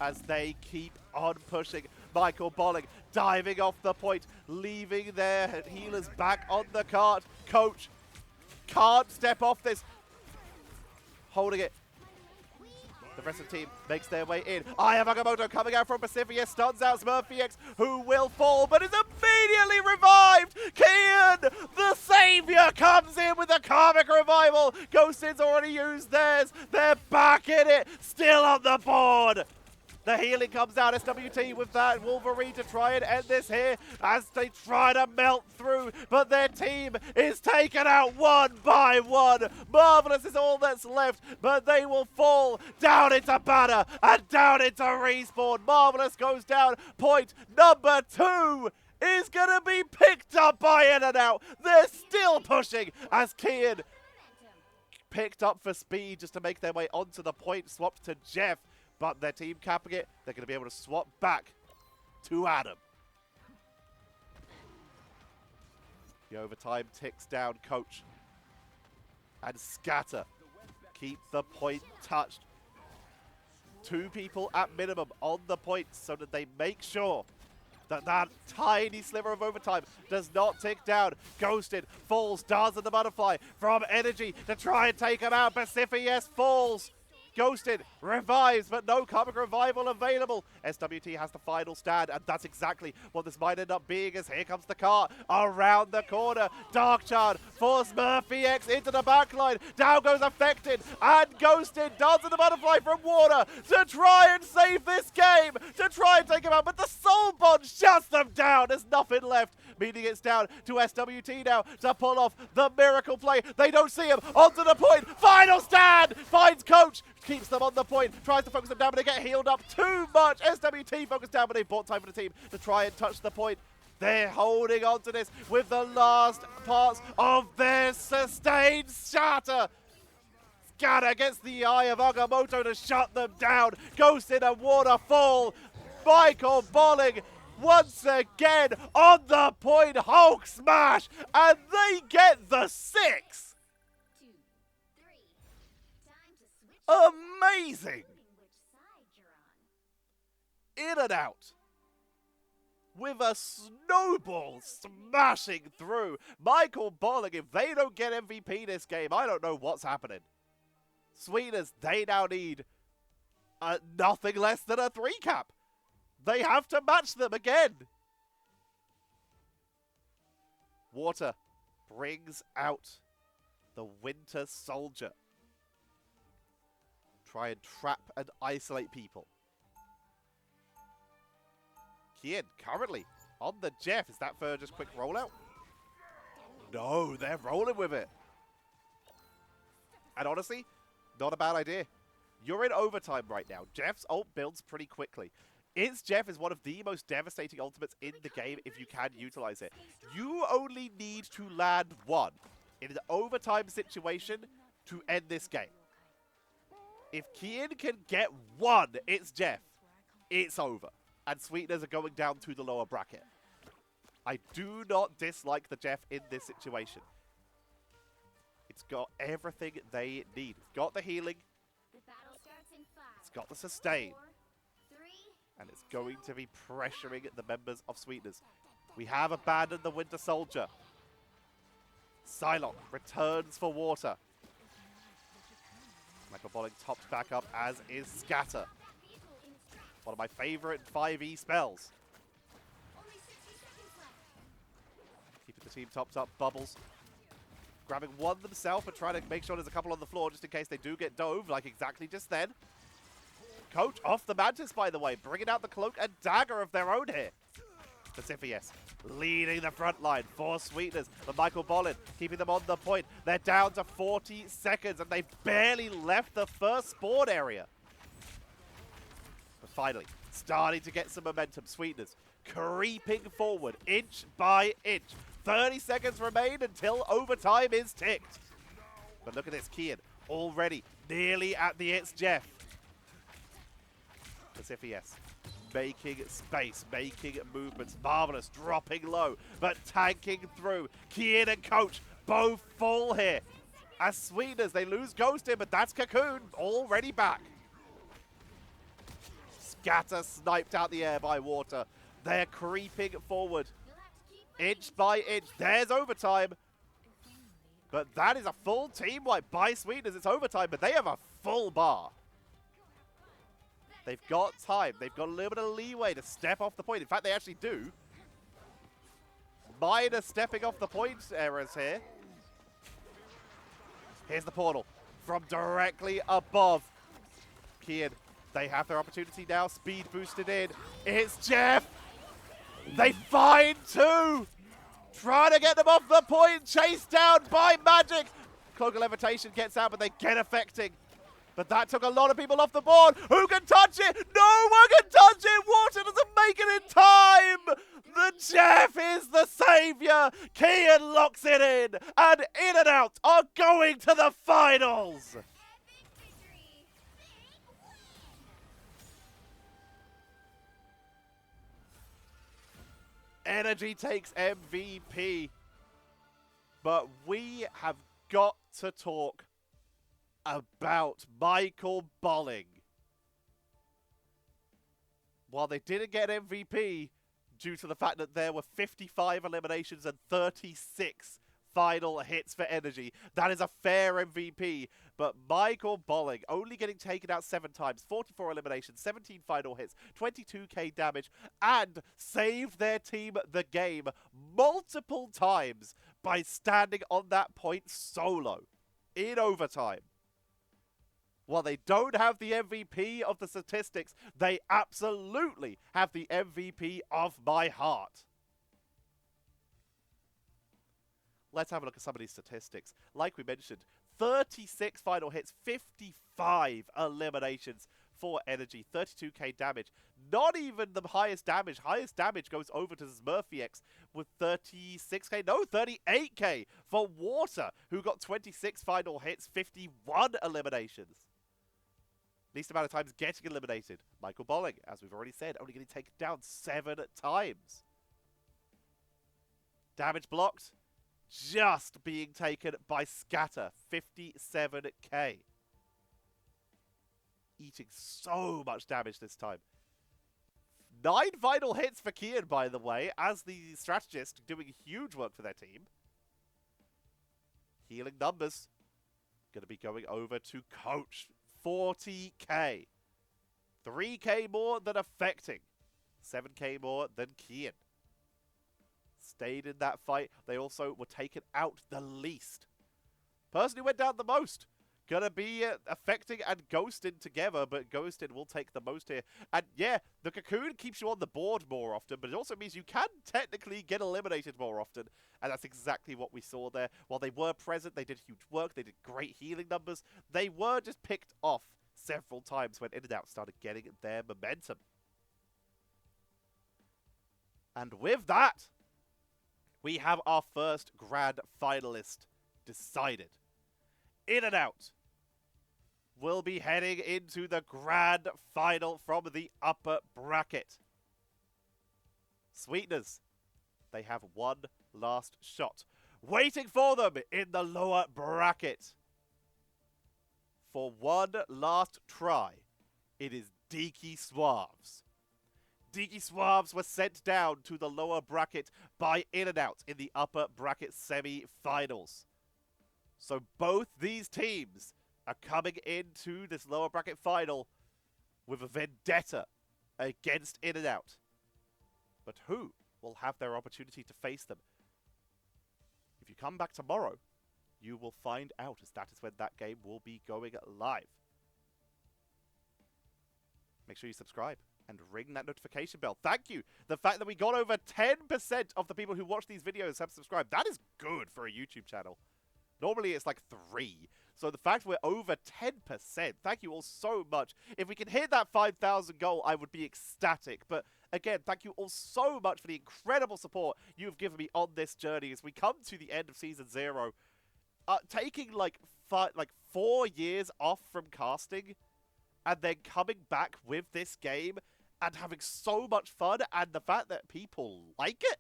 As they keep on pushing. Michael Bolling diving off the point, leaving their healers back on the cart. Coach can't step off this. Holding it. The rest of the team makes their way in. I have Agamotto coming out from Pacific, stuns out SmurfyX, who will fall, but is immediately revived. Kian, the savior, comes in with a Karmic Revival. Ghosted's already used theirs. They're back in it, still on the board. The healing comes out, SWT with that Wolverine to try and end this here as they try to melt through, but their team is taken out one by one. Marvelous is all that's left, but they will fall down into Banner and down into Respawn. Marvelous goes down. Point number 2 is going to be picked up by In and Out. They're still pushing as Kian picked up for speed just to make their way onto the point, swapped to Jeff. But their team capping it, they're going to be able to swap back to Adam. The overtime ticks down. Coach and Scatter keep the point touched. 2 people at minimum on the point so that they make sure that that tiny sliver of overtime does not tick down. Ghosted falls, Dance of the Butterfly from Energy to try and take him out. Pacifius falls. Ghosted revives, but no Karmic Revival available. SWT has the final stand, and that's exactly what this might end up being, as here comes the car around the corner. Dark Child for SmurfyX into the backline. Down goes Affected, and Ghosted Dance of the Butterfly from Water to try and save this game, to try and take him out, but the Soul Bond shuts them down. There's nothing left, meaning it's down to SWT now to pull off the miracle play. They don't see him, onto the point, final stand, finds Coach, keeps them on the point, tries to focus them down, but they get healed up too much. SWT focused down, but they bought time for the team to try and touch the point. They're holding on to this with the last parts of their sustained shatter. Scatter gets the eye of Agamotto to shut them down. Ghost in a waterfall. Michael Bolling once again on the point. Hulk smash, and they get the 6. 2, 3. Time to switch Amazing. including which side you're on. In and out with a snowball smashing through. Michael Bolling, if they don't get MVP this game, I don't know what's happening. Sweetners, they now need nothing less than a 3 cap. They have to match them again. Water brings out the Winter Soldier. try and trap and isolate people. Kian currently on the Jeff. Is that for just quick rollout? No, they're rolling with it. And honestly, not a bad idea. You're in overtime right now. Jeff's ult builds pretty quickly. Its Jeff is one of the most devastating ultimates in the game if you can utilize it. You only need to land one in an overtime situation to end this game. If Kian can get one, it's Jeff. It's over. And Sweetners are going down to the lower bracket. I do not dislike the Jeff in this situation. It's got everything they need. It's got the healing. The battle starts in 5. It's got the sustain. 4, 3, And it's going to be pressuring the members of Sweetners. We have abandoned the Winter Soldier. Psylocke returns for water. Michael Bolling tops back up, as is Scatter. One of my favorite 5e spells. only 60 seconds left. Keeping the team topped up. Bubbles grabbing one themselves and trying to make sure there's a couple on the floor just in case they do get dove, like exactly just then. Coach off the Mantis, by the way, bringing out the cloak and dagger of their own here. Pacifius leading the front line for Sweetners, but Michael Bolin keeping them on the point. They're down to 40 seconds and they've barely left the first spawn area. But finally, starting to get some momentum. Sweetners creeping forward inch by inch. 30 seconds remain until overtime is ticked. But look at this, Kian already nearly at the It's Jeff. Pacifius making space, making movements. Marvelous, dropping low, but tanking through. Kian and Coach both full here. As Sweetners, they lose Ghost in, but that's Cocoon already back. Scatter sniped out the air by Water. They're creeping forward. You'll have to keep fighting. Inch by inch. There's overtime. But that is a full team wipe by Sweetners. It's overtime, but they have a full bar. They've got time. They've got a little bit of leeway to step off the point. In fact, they actually do. Minor stepping off the point errors here. Here's the portal from directly above. Kian, they have their opportunity now. Speed boosted in. It's Jeff. They find two. Trying to get them off the point. Chased down by Magic. Cloak of Levitation gets out, but they get affecting. But that took a lot of people off the board. Who can touch it? No one can touch it. Water doesn't make it in time. The Jeff is the savior. Kian locks it in. And In and Out are going to the finals. Epic victory. Energy takes MVP. But we have got to talk about Michael Bolling. While they didn't get MVP due to the fact that there were 55 eliminations and 36 final hits for Energy, that is a fair MVP. But Michael Bolling only getting taken out 7 times, 44 eliminations, 17 final hits, 22k damage, and saved their team the game multiple times by standing on that point solo in overtime. While they don't have the MVP of the statistics, they absolutely have the MVP of my heart. Let's have a look at some of these statistics. Like we mentioned, 36 final hits, 55 eliminations for Energy, 32k damage. Not even the highest damage. Highest damage goes over to Smurfyx with 36k. No, 38k for Water, who got 26 final hits, 51 eliminations. Least amount of times getting eliminated. Michael Bolling, as we've already said, only getting taken down 7 times. Damage blocked, just being taken by Scatter, 57k. Eating so much damage this time. 9 final hits for Kian, by the way, as the strategist doing huge work for their team. Healing numbers. Going to be going over to Coach. 40k. 3k more than affecting. 7k more than Kian. Stayed in that fight. They also were taken out the least. Person who went down the most. gonna be affecting and ghosting together, but ghosting will take the most here. And yeah, the cocoon keeps you on the board more often, but it also means you can technically get eliminated more often, and that's exactly what we saw there. While they were present, they did huge work, they did great healing numbers, they were just picked off several times when In-N-Out started getting their momentum. And with that, we have our first grand finalist decided. In-N-Out will be heading into the grand final from the upper bracket. Sweetners, they have one last shot waiting for them in the lower bracket. For one last try, it is Deaky Suaves. Deaky Suaves were sent down to the lower bracket by In-N-Out in the upper bracket semi-finals. So both these teams are coming into this lower bracket final with a vendetta against In-N-Out. But who will have their opportunity to face them? If you come back tomorrow, you will find out, as that is when that game will be going live. Make sure you subscribe and ring that notification bell. Thank you. The fact that we got over 10% of the people who watch these videos have subscribed, that is good for a YouTube channel. Normally it's like 3. So the fact we're over 10%, thank you all so much. If we can hit that 5,000 goal, I would be ecstatic. But again, thank you all so much for the incredible support you've given me on this journey as we come to the end of Season 0. Taking like 4 years off from casting and then coming back with this game and having so much fun, and the fact that people like it,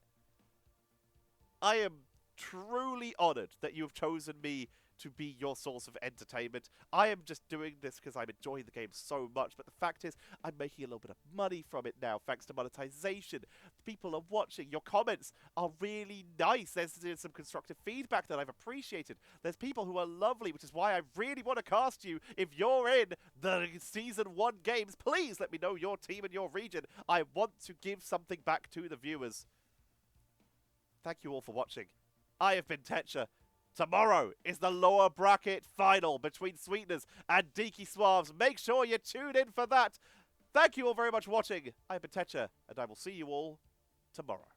I am truly honored that you have chosen me to be your source of entertainment. I am just doing this because I'm enjoying the game so much, but the fact is, I'm making a little bit of money from it now, thanks to monetization. People are watching. Your comments are really nice. There's some constructive feedback that I've appreciated. There's people who are lovely, which is why I really want to cast you. If you're in the Season 1 games, please let me know your team and your region. I want to give something back to the viewers. Thank you all for watching. I have been Tetcher. Tomorrow is the lower bracket final between Sweetners and Deaky Suaves. Make sure you tune in for that. Thank you all very much for watching. I've been Tetcher, and I will see you all tomorrow.